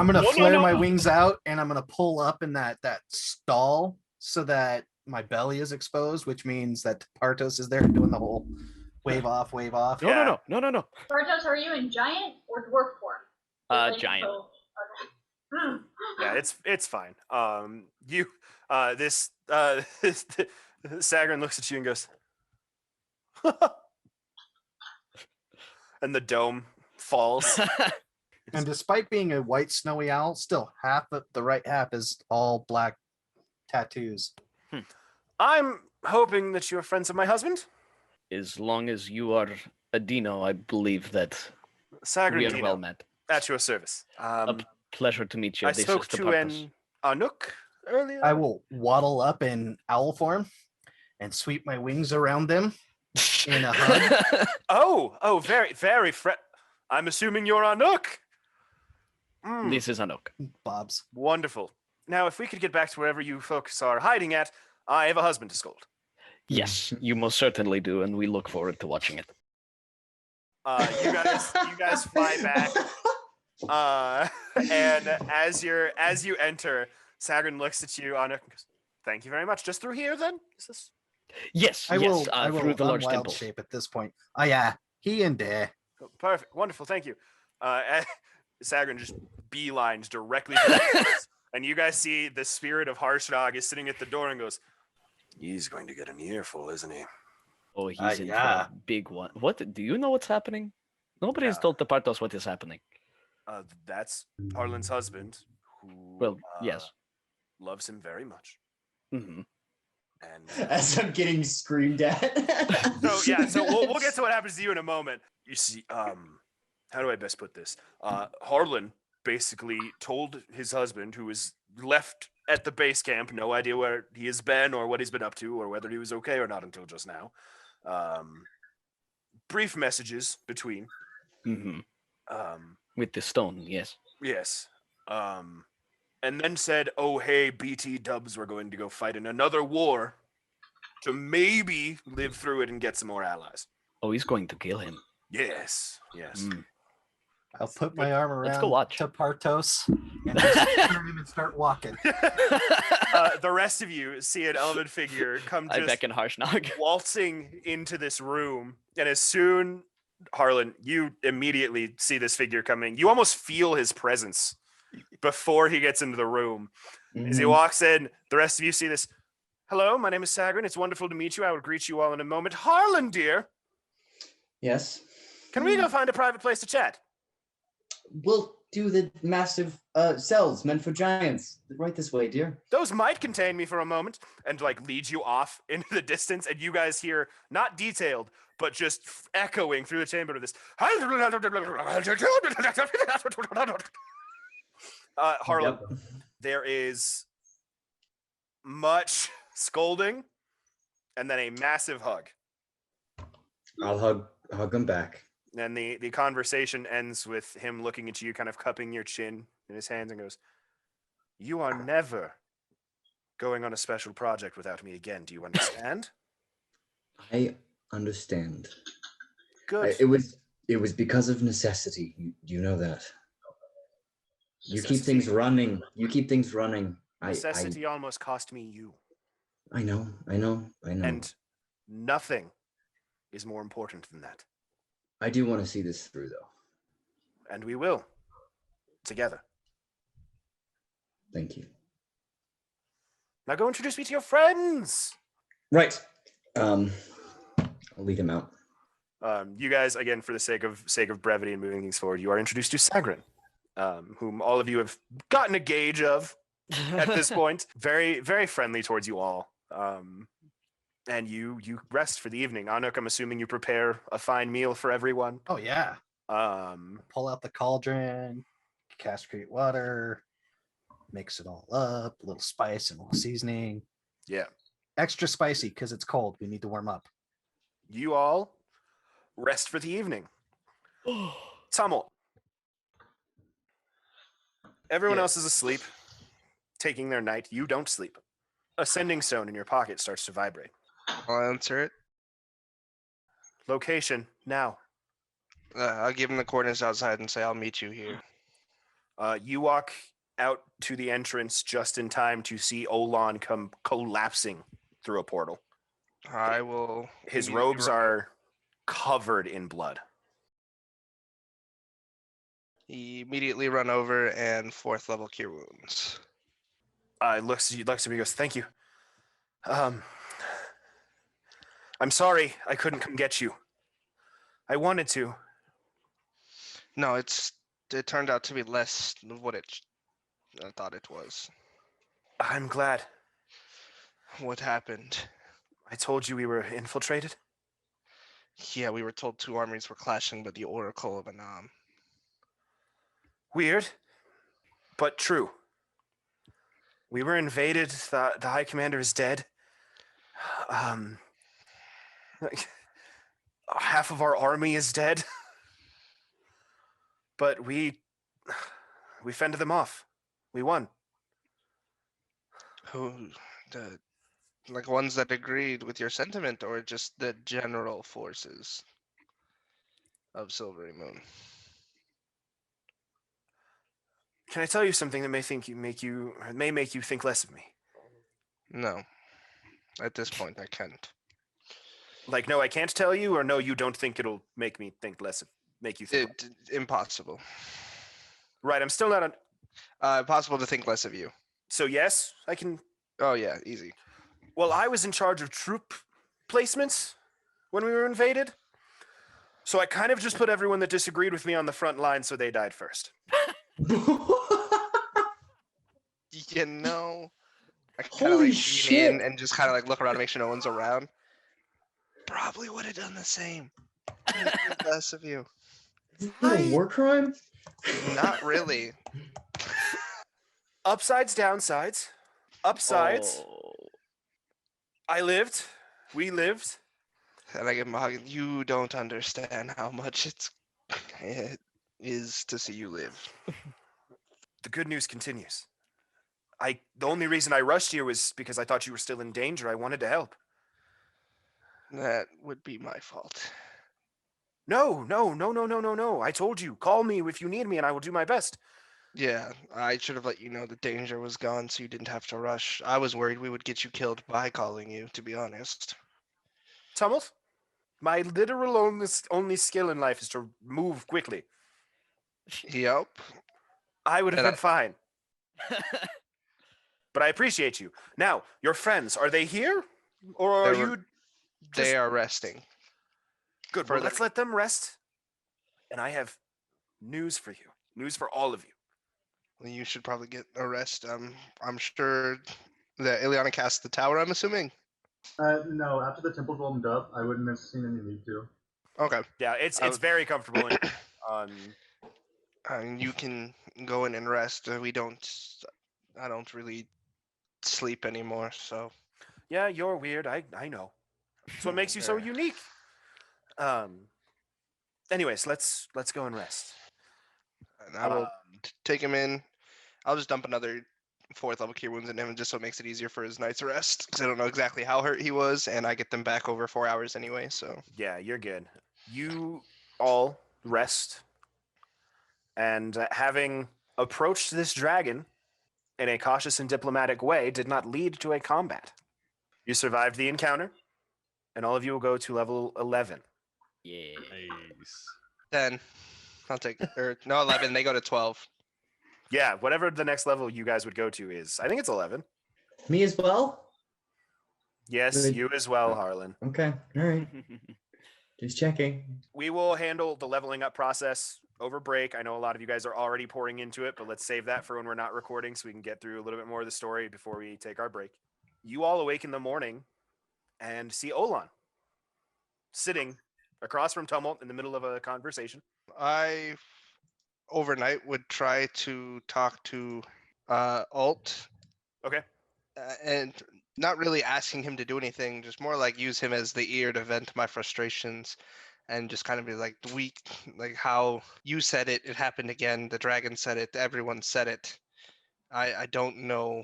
gonna flare my wings out, and I'm gonna pull up in that stall so that my belly is exposed, which means that Partos is there doing the whole wave off. No. Bartos, are you in giant or dwarf form? Giant. Yeah, it's fine. This Sagrin looks at you and goes, and the dome falls. And despite being a white snowy owl, still the right half is all black tattoos. I'm hoping that you're friends of my husband. As long as you are a Dino, I believe that Sagrin we are Dino, well met. at your service. A pleasure to meet you. I This spoke is to Tepartos. an Anuk earlier. I will waddle up in owl form and sweep my wings around them in a hug. Oh, very, very I'm assuming you're Anuk. This is Anuk. Bob's. Wonderful. Now, if we could get back to wherever you folks are hiding at, I have a husband to scold. Yes, you most certainly do, and we look forward to watching it. You guys fly back. And as you enter, Sagrin looks at you, Anuk, and goes, "Thank you very much. Just through here, then? Is this?" Yes, I will through the large wild temple. shape at this point. Oh yeah, he and there. Oh, perfect. Wonderful. Thank you. Sagrin just beelines directly to the entrance, and you guys see the spirit of Harshnag is sitting at the door and goes, "He's going to get an earful, isn't he?" Oh, he's in for yeah. a big one. What? Do you know what's happening? Nobody has told Tepartos what is happening. That's Harlan's husband, who Well, yes. loves him very much. Mm-hmm. And As I'm getting screamed at. so we'll get to what happens to you in a moment. You see, how do I best put this? Harlan basically told his husband, who was left at the base camp, no idea where he has been or what he's been up to or whether he was okay or not until just now. Brief messages between. Mm-hmm. With the stone, yes. Yes. And then said, "Oh, hey, BT dubs, we're going to go fight in another war to maybe live through it and get some more allies." Oh, he's going to kill him. Yes. I'll put my arm around Let's go watch. to Partos and just turn him and start walking. The rest of you see an elven figure come I just beckon Harshnag. waltzing into this room, and as soon, Harlan, you immediately see this figure coming. You almost feel his presence before he gets into the room. As he walks in, the rest of you see this. "Hello, my name is Sagrin. It's wonderful to meet you. I will greet you all in a moment. Harlan, dear, Yes. can we go find a private place to chat?" We'll do the massive cells meant for giants. Right this way, dear. "Those might contain me for a moment," and like leads you off into the distance, and you guys hear, not detailed, but just echoing through the chamber of this. Harlan, Yep. there is much scolding and then a massive hug. I'll hug him back. And the conversation ends with him looking at you, kind of cupping your chin in his hands, and goes, "You are never going on a special project without me again. Do you understand?" I understand. Good. It was because of necessity. You know that. You keep things running. You keep things running. Necessity almost cost me you. I know. And nothing is more important than that. I do want to see this through, though. And we will. Together. Thank you. Now go introduce me to your friends. Right. I'll lead him out. You guys, again, for the sake of brevity and moving things forward, you are introduced to Sagrin, whom all of you have gotten a gauge of at this point. Very, very friendly towards you all. And you rest for the evening. Anuk, I'm assuming you prepare a fine meal for everyone. Oh yeah. Pull out the cauldron, castrate water, mix it all up, a little spice and a little seasoning. Yeah. Extra spicy because it's cold. We need to warm up. You all rest for the evening. Tumult. Everyone else is asleep, taking their night. You don't sleep. A sending stone in your pocket starts to vibrate. I'll answer it. Location, now. I'll give him the coordinates outside and say I'll meet you here. You walk out to the entrance just in time to see Olan come collapsing through a portal. I will. His robes are covered in blood. Immediately run over and 4th level cure wounds. Looks at me and goes, "Thank you. I'm sorry I couldn't come get you. I wanted to." No, it turned out to be less of what I thought it was. I'm glad. What happened? I told you we were infiltrated. Yeah, we were told 2 armies were clashing, but the Oracle of Anam. Weird, but true. We were invaded. The High Commander is dead. Half of our army is dead. But we fended them off. We won. Who? Like ones that agreed with your sentiment, or just the general forces of Silvery Moon? Can I tell you something that may make you think less of me? No. At this point, I can't. Like, no, I can't tell you, or no, you don't think it'll make me think less of, make you think. Impossible. Right, I'm still not on. Impossible to think less of you. So yes, I can. Oh yeah, easy. Well, I was in charge of troop placements when we were invaded. So I kind of just put everyone that disagreed with me on the front line so they died first. You know, I kind of Holy like shit. lean in and just kind of like look around to make sure no one's around. Probably would have done the same. Less of you. Is that a war crime? Not really. Upsides, downsides. Upsides. Oh. I lived. We lived. And I give him a hug. You don't understand how much it is to see you live. The good news continues. The only reason I rushed here was because I thought you were still in danger. I wanted to help. That would be my fault. No. I told you, call me if you need me and I will do my best. Yeah, I should have let you know the danger was gone so you didn't have to rush. I was worried we would get you killed by calling you, to be honest. Tumult, my literal only skill in life is to move quickly. Yep. I would have And been fine. But I appreciate you. Now, your friends, are they here? Or are you They are resting. Good. Well, let's let them rest. And I have news for you. News for all of you. Well, you should probably get a rest. I'm sure that Ileana cast the tower, I'm assuming. No, after the temple warmed up, I wouldn't have seen any need to. Okay. Yeah, it's very comfortable. You can go in and rest. I don't really sleep anymore, so. Yeah, you're weird. I know. That's what makes you so unique. Anyways, let's go and rest. And I will take him in. I'll just dump another 4th level cure wounds in him just so it makes it easier for his night's rest. Because I don't know exactly how hurt he was, and I get them back over 4 hours anyway, so. Yeah, you're good. You all rest. And having approached this dragon in a cautious and diplomatic way did not lead to a combat. You survived the encounter, and all of you will go to level 11. Yeah. Nice. 10. I'll take or no 11. They go to 12. Yeah, whatever the next level you guys would go to is. I think it's 11. Me as well? Yes, Good. you as well, Harlan. Okay. All right. Just checking. We will handle the leveling up process over break. I know a lot of you guys are already pouring into it, but let's save that for when we're not recording so we can get through a little bit more of the story before we take our break. You all awake in the morning and see Olan sitting across from Tumult in the middle of a conversation. I overnight would try to talk to Alt Okay. and not really asking him to do anything, just more like use him as the ear to vent my frustrations and just kind of be like like how you said it, it happened again. The dragon said it, everyone said it. I don't know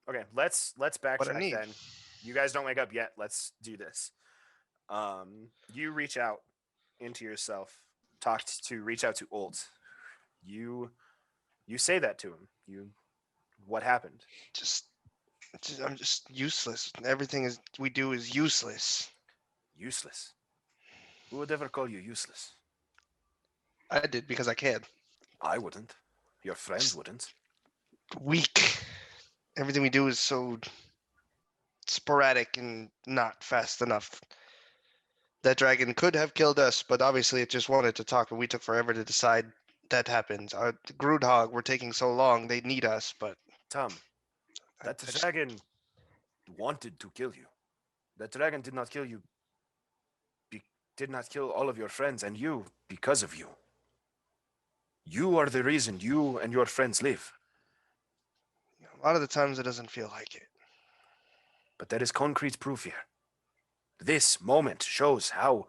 Okay, let's what I backtrack need. then. You guys don't wake up yet. Let's do this. You reach out into yourself, reach out to Ult. You say that to him. What happened? Just I'm just useless. Everything we do is useless. Useless. Who would ever call you useless? I did because I can. I wouldn't. Your friends wouldn't. Weak. Everything we do is so sporadic and not fast enough. That dragon could have killed us, but obviously it just wanted to talk, and we took forever to decide that happened. Our Groodhog were taking so long, they need us, but Tom, that dragon wanted to kill you. That dragon did not kill you. Did not kill all of your friends and you because of you. You are the reason you and your friends live. a lot of the times it doesn't feel like it. But there is concrete proof here. This moment shows how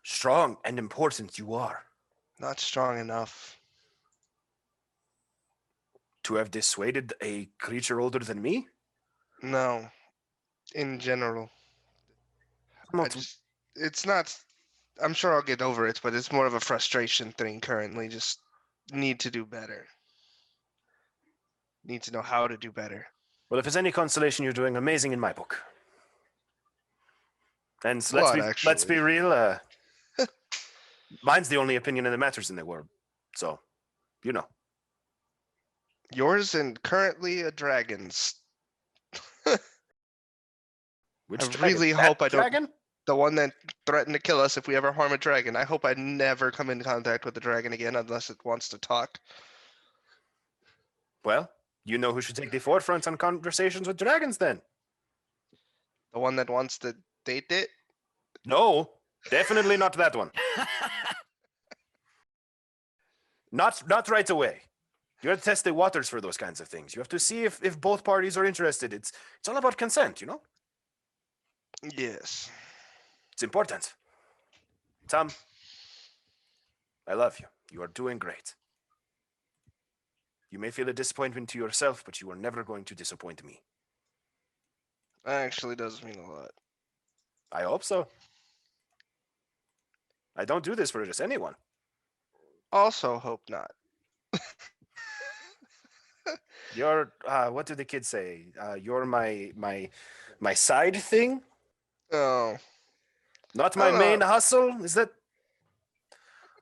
strong and important you are. Not strong enough. To have dissuaded a creature older than me? No. In general. It's not, I'm sure I'll get over it, but it's more of a frustration thing currently. Just need to do better. Need to know how to do better. Well, if it's any consolation, you're doing amazing in my book. And so What, let's be actually? real. Mine's the only opinion that matters in the world. So, you know. Yours and currently a dragon's. Which I dragon? really That hope I don't. dragon? The one that threatened to kill us if we ever harm a dragon. I hope I never come in contact with the dragon again unless it wants to talk. Well, you know who should take the forefront on conversations with dragons then. The one that wants to date it? No, definitely not that one. Not right away. You have to test the waters for those kinds of things. You have to see if both parties are interested. It's all about consent, you know? Yes. It's important. Tom, I love you. You are doing great. You may feel a disappointment to yourself, but you are never going to disappoint me. That actually does mean a lot. I hope so. I don't do this for just anyone. Also hope not. You're what do the kids say? You're my side thing, Oh. not I my don't main know. hustle. Is that?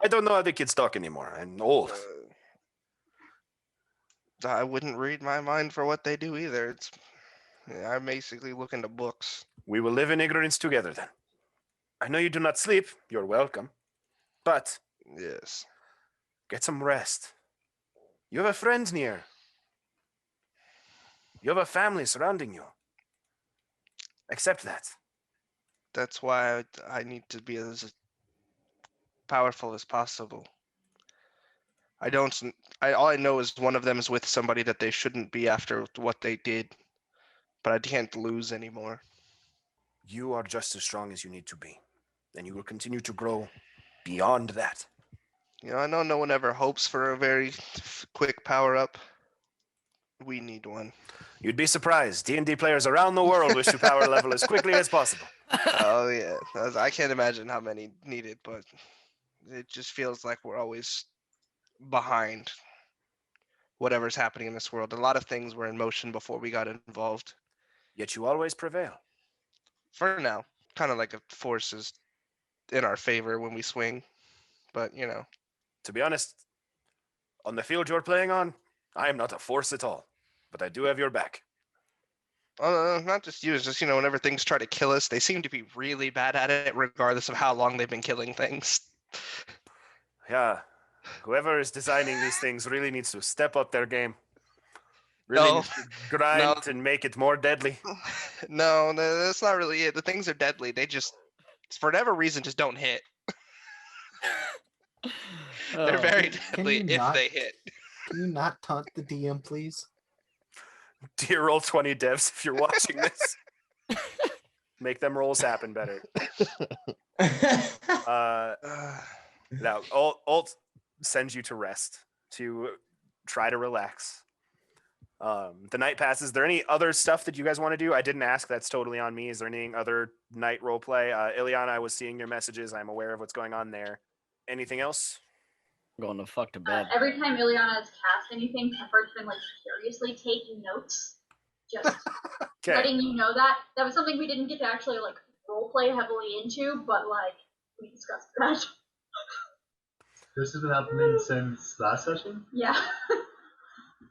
I don't know how the kids talk anymore. I'm old. I wouldn't read my mind for what they do either. I'm basically looking to books. We will live in ignorance together then. I know you do not sleep. You're welcome. But Yes. get some rest. You have a friend near. You have a family surrounding you. Accept that. That's why I need to be as powerful as possible. All I know is one of them is with somebody that they shouldn't be after what they did, but I can't lose anymore. You are just as strong as you need to be, and you will continue to grow beyond that. I know no one ever hopes for a very quick power up. We need one. You'd be surprised. D&D players around the world wish to power level as quickly as possible. Oh yeah, I can't imagine how many need it, but it just feels like we're always behind. whatever's happening in this world. A lot of things were in motion before we got involved. Yet you always prevail. For now, kind of like a force is in our favor when we swing. But, you know. To be honest, on the field you're playing on, I am not a force at all. But I do have your back. Not just you, it's just, whenever things try to kill us, they seem to be really bad at it, regardless of how long they've been killing things. Yeah. Whoever is designing these things really needs to step up their game. Really needs to grind and make it more deadly. No, that's not really it. The things are deadly. They just, for whatever reason, just don't hit. They're very deadly if they hit. Can you not taunt the DM, please? Dear Roll20 devs, if you're watching this, make them rolls happen better. Now, Alt sends you to rest, to try to relax. The night passes. Is there any other stuff that you guys want to do? I didn't ask. That's totally on me. Is there any other night role play? Ileana, I was seeing your messages. I'm aware of what's going on there. Anything else? Going to fuck to bed. Every time Ileana has cast anything, Pepper's been seriously taking notes. Just letting you know that. That was something we didn't get to actually role play heavily into, but we discussed that. This has been happening since last session? Yeah.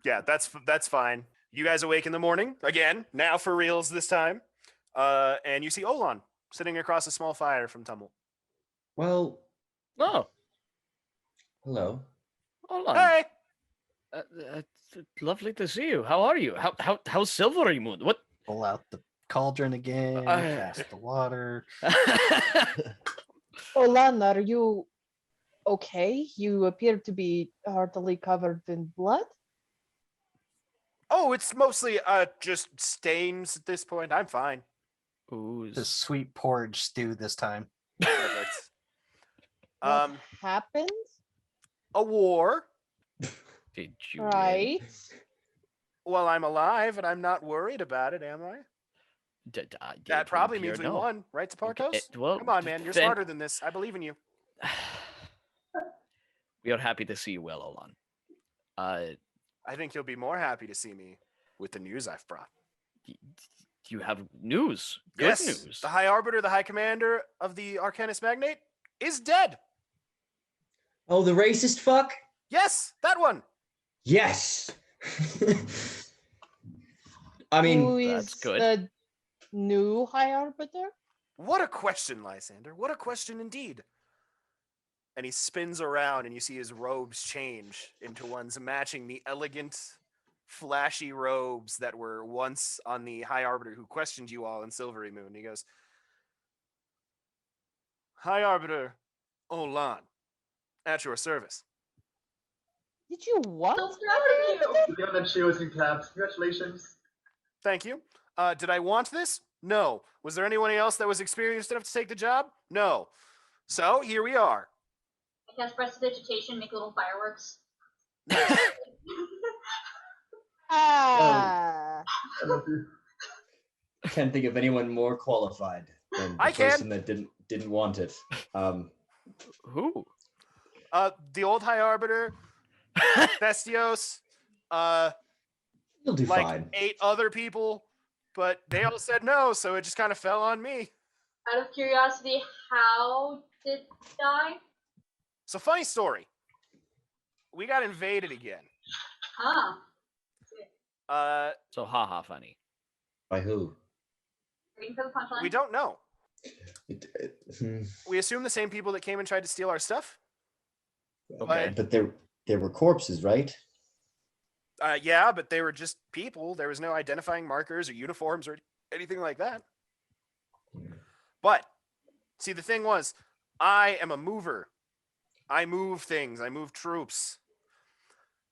Yeah, that's fine. You guys awake in the morning again, now for reals this time. And you see Olan sitting across a small fire from Tumble. Well. Oh. Hello. Olan. Hey. Lovely to see you. How are you? How's Silvery Moon? What? Pull out the cauldron again. Cast the water. Olan, are you okay? You appear to be heartily covered in blood. Oh, it's mostly just stains at this point. I'm fine. Ooh, The sweet porridge stew this time. Perfect. What happened? A war. Did you? Right. Well, I'm alive and I'm not worried about it, am I? That probably means we won, right, Spartos? Well, come on, man. You're smarter than this. I believe in you. We are happy to see you well, Olan. I think you'll be more happy to see me with the news I've brought. You have news. Good yes, news. The High Arbiter, the High Commander of the Arcanist Magnate, is dead. Oh, the racist fuck? Yes, that one. Yes. I mean, who is that's good. The new High Arbiter? What a question, Lysander. What a question indeed. And he spins around and you see his robes change into ones matching the elegant, flashy robes that were once on the High Arbiter who questioned you all in Silvery Moon. He goes, High Arbiter Olan, at your service. Did you what? So proud of you. The other she was in caps. Congratulations. Thank you. Did I want this? No. Was there anyone else that was experienced enough to take the job? No. So here we are. I cast prestidigitation, make little fireworks. Ah. I love you. Can't think of anyone more qualified than the I can. person that didn't want it. Who? The old High Arbiter, Thestios, You'll do fine. 8 other people, but they all said no, so it just kind of fell on me. Out of curiosity, how did it die? So funny story. We got invaded again. Ah. So haha funny. By who? Waiting for the punchline. We don't know. Hmm. We assume the same people that came and tried to steal our stuff. Okay. But there were corpses, right? Yeah, but they were just people. There was no identifying markers or uniforms or anything like that. But, see, the thing was, I am a mover. I move things. I move troops.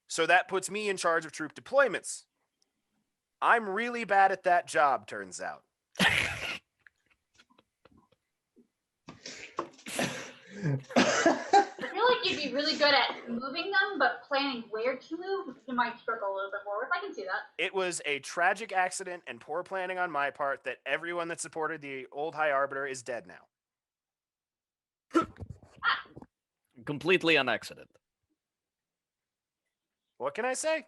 So that puts me in charge of troop deployments. I'm really bad at that job, turns out. I feel like you'd be really good at moving them, but planning where to move, you might struggle a little bit more with. I can see that. It was a tragic accident and poor planning on my part that everyone that supported the old High Arbiter is dead now. Completely on accident. What can I say?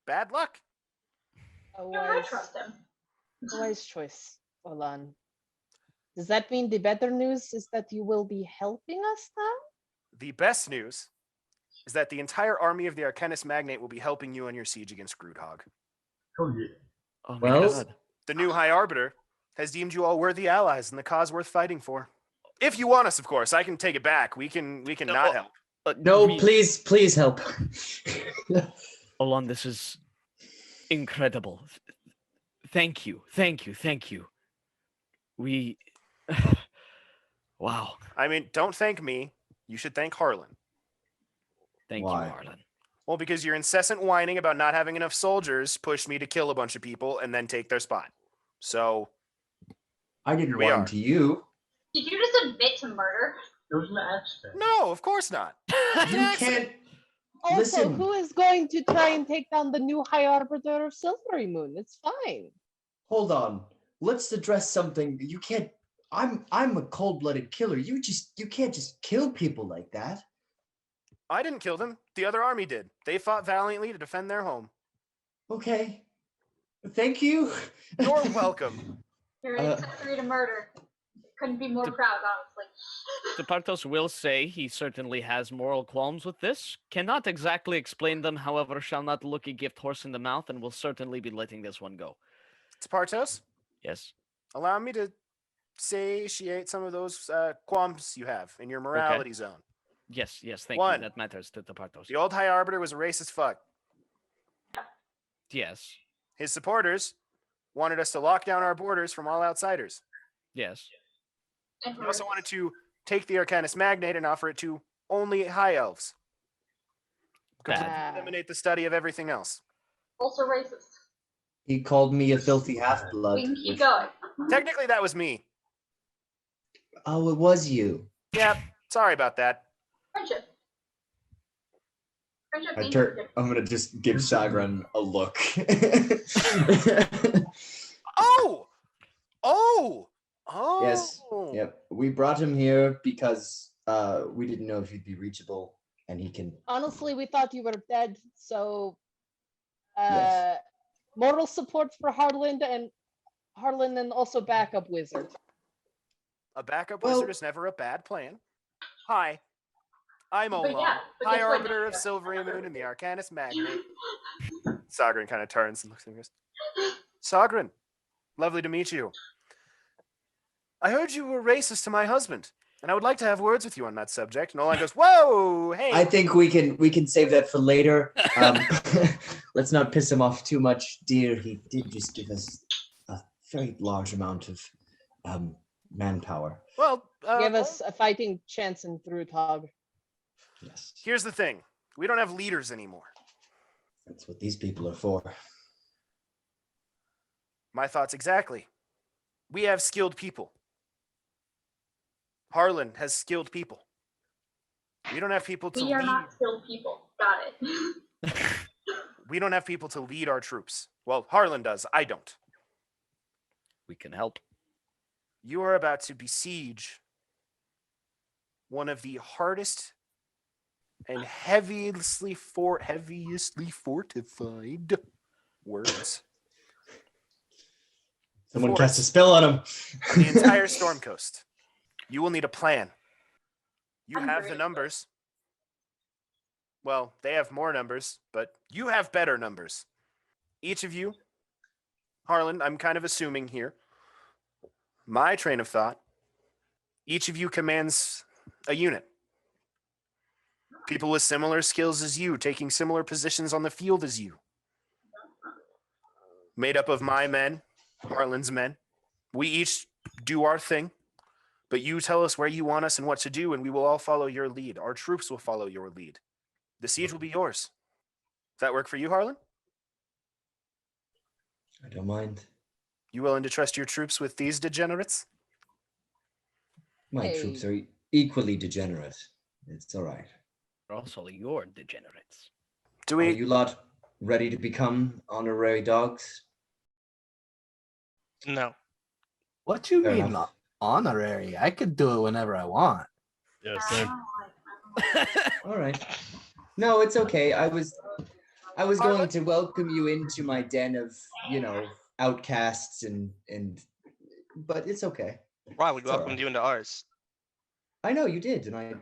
bad luck. A I wise, trust him. a wise choice, Olan. Does that mean the better news is that you will be helping us now? The best news is that the entire army of the Arcanist Magnate will be helping you on your siege against Groodhog. Oh yeah. Oh my Well- god. The new High Arbiter has deemed you all worthy allies and the cause worth fighting for. If you want us, of course, I can take it back. We can not help. No, please help. Olan, this is incredible. Thank you. We. Wow. I mean, don't thank me. You should thank Harlan. Thank Why? you, Harlan. Well, because your incessant whining about not having enough soldiers pushed me to kill a bunch of people and then take their spot. So, I didn't We whine are. to you. Did you just admit to murder? It was an accident. no, of course not. You can't. Also, Listen. who is going to try and take down the new High Arbiter of Silvery Moon? It's fine. Hold on. Let's address something. You can't. I'm a cold-blooded killer. You can't just kill people like that. I didn't kill them. The other army did. They fought valiantly to defend their home. Okay. Thank you. You're welcome. You're accessory to murder. Couldn't be more proud, honestly. Departos will say he certainly has moral qualms with this. Cannot exactly explain them, however, shall not look a gift horse in the mouth, and will certainly be letting this one go. Spartos, Yes. allow me to satiate some of those qualms you have in your morality zone. Yes, thank One. you. That matters to Departos. The old High Arbiter was a racist fuck. Yes. His supporters wanted us to lock down our borders from all outsiders. Yes. And He also wanted to take the Arcanist Magnate and offer it to only High Elves. Bad. Eliminate the study of everything else. also racist. He called me a filthy half-blood. We can keep which- going. Technically, that was me. Oh, it was you. Yeah, sorry about that. Friendship. Friendship I means turn. different. I'm gonna just give Sagran a look. Oh! Yes. Yep. We brought him here because we didn't know if he'd be reachable, and he can. Honestly, we thought you were dead, so Yes. moral support for Harlan and also backup wizard. A backup Well- wizard is never a bad plan. Hi, I'm But Olam, yeah, but High guess what? Arbiter of Silvery Moon and the Arcanist Magnate. Sagran kind of turns and looks at me and goes, Sagran, lovely to meet you. I heard you were racist to my husband, and I would like to have words with you on that subject. And Olam goes, whoa, hey. I think we can save that for later. Let's not piss him off too much, dear. He did just give us a very large amount of manpower. Well, Give us a fighting chance in Drutog. Yes, here's the thing. We don't have leaders anymore. that's what these people are for. My thoughts exactly. We have skilled people. Harlan has skilled people. We don't have people to We are lead. not skilled people. Got it. We don't have people to lead our troops. Well, Harlan does. I don't. We can help. You are about to besiege one of the hardest and heaviously fortified words. Someone Force. cast a spell on him. The entire Storm Coast. You will need a plan. You I'm have the great. numbers. Well, they have more numbers, but you have better numbers. Each of you, Harlan, I'm kind of assuming here, my train of thought, each of you commands a unit. People with similar skills as you, taking similar positions on the field as you. Made up of my men, Harlan's men. We each do our thing, but you tell us where you want us and what to do, and we will all follow your lead. Our troops will follow your lead. The siege will be yours. Does that work for you, Harlan? I don't mind. You willing to trust your troops with these degenerates? My troops are equally degenerate. It's all right. Also, you're degenerates. Do Are we? you lot ready to become honorary dogs? No. What you Fair mean enough. honorary? I could do it whenever I want. Yes, I sir. don't like- All right. No, it's okay. I was I was going to welcome you into my den of, outcasts but it's okay. Wow, we It's all welcomed right. you into ours. I know you did, and I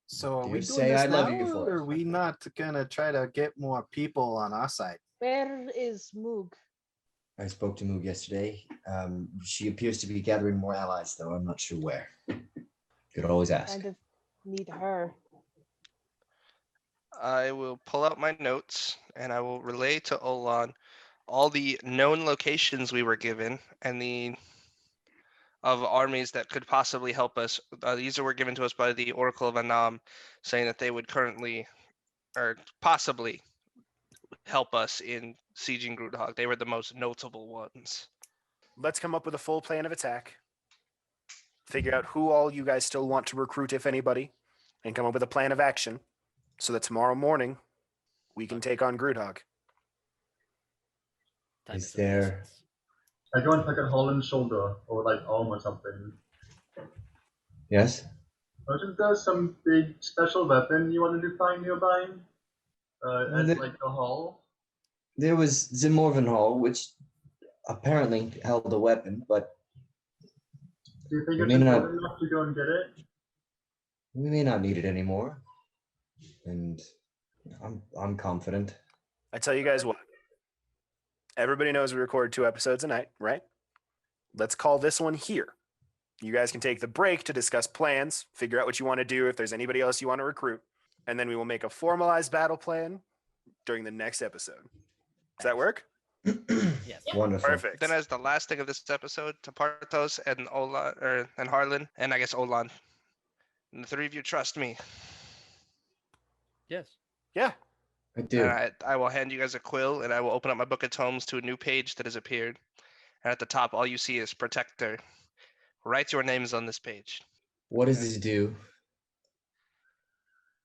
So are dare we doing say this I love now, you for or it. are we not gonna try to get more people on our side? Where is Moog? I spoke to Moog yesterday. She appears to be gathering more allies, though I'm not sure where. Could always ask. Kind of need her. I will pull out my notes and I will relay to Olan all the known locations we were given and the of armies that could possibly help us. These were given to us by the Oracle of Anam, saying that they would currently or possibly help us in sieging Groothog. They were the most notable ones. Let's come up with a full plan of attack. Figure out who all you guys still want to recruit, if anybody, and come up with a plan of action so that tomorrow morning we can take on Groothog. Is there... I go and pick up Holland's shoulder or like arm or something. Yes? Wasn't there some big special weapon you wanted to find nearby? At like the hall? There was Zimorvan Hall, which apparently held a weapon, but Do you think we it's may not... important enough to go and get it? We may not need it anymore. And I'm confident. I tell you guys what. Everybody knows we record 2 episodes a night, right? Let's call this one here. You guys can take the break to discuss plans, figure out what you want to do, if there's anybody else you want to recruit, and then we will make a formalized battle plan during the next episode. Does that work? Yes. Wonderful. Perfect. Then as the last thing of this episode, to Parthos and and Harlan, and I guess Olan. And the 3 of you trust me. Yes. Yeah. I do. I will hand you guys a quill, and I will open up my book of tomes to a new page that has appeared. And at the top, all you see is Protector. Write your names on this page. What does this do?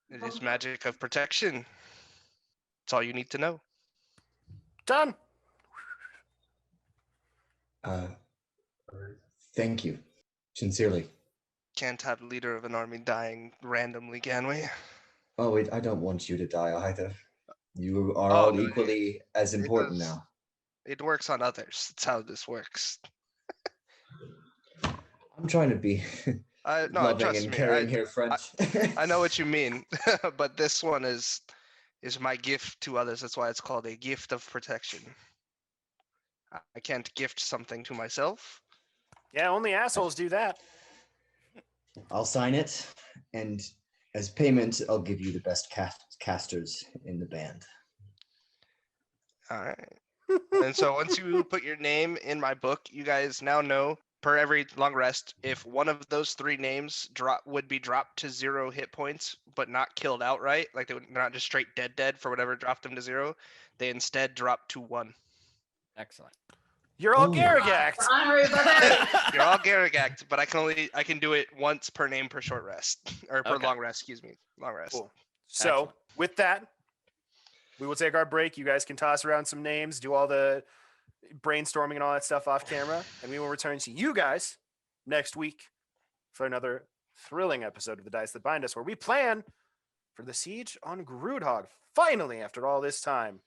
It is magic of protection. That's all you need to know. Done. Thank you. Sincerely. Can't have the leader of an army dying randomly, can we? Oh, wait, I don't want you to die either. You are Oh, all no, equally as important does. now. It works on others. That's how this works. I'm trying to be No, loving trust and me. caring here, French. I know what you mean, but this one is my gift to others. That's why it's called a gift of protection. I can't gift something to myself. Yeah, only assholes do that. I'll sign it, and as payment, I'll give you the best casters in the band. All right. And so once you put your name in my book, you guys now know per every long rest, if one of those 3 names would be dropped to 0 hit points, but not killed outright, like they're not just straight dead for whatever dropped them to 0, they instead drop to 1. Excellent. You're all Ooh. Garagacked. Honorary brother. You're all Garagacked, but I can do it once per name per short rest or per Okay. long rest. Excuse me, long rest. Cool. So Excellent. with that, we will take our break. You guys can toss around some names, do all the brainstorming and all that stuff off camera, and we will return to you guys next week for another thrilling episode of The Dice That Bind Us, where we plan for the siege on Groothog. Finally, after all this time.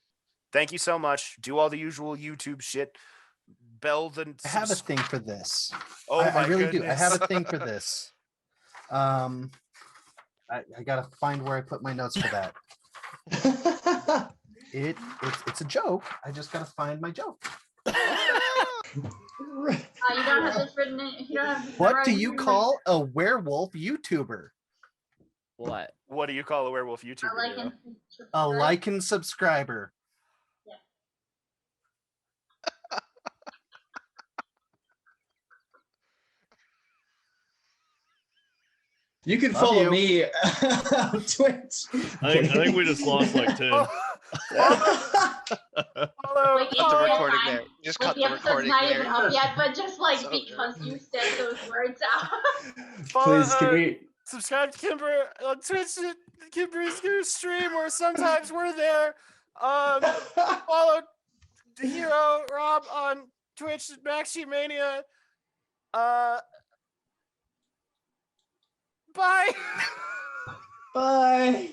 Thank you so much. Do all the usual YouTube shit. Bell the. I have a thing for this. Oh I my really goodness. do. I have a thing for this. I gotta find where I put my notes for that. It's a joke. I just gotta find my joke. You don't have this written in. You don't have this What do memorized you in- call a werewolf YouTuber? What? What do you call a werewolf YouTuber? I like Nero? him. A like and subscriber. You can Love follow you. me on Twitch. I think we just lost like 10. Follow. Like, Cut the it's recording fine. there. Just Like cut the the episode's recording not there. even up yet, but just like So because you said those words out. Please, can we... Subscribe to Kimber on Twitch. Kimber's new stream, or sometimes we're there. Follow the hero Rob on Twitch, Maxi Mania. Bye. Bye.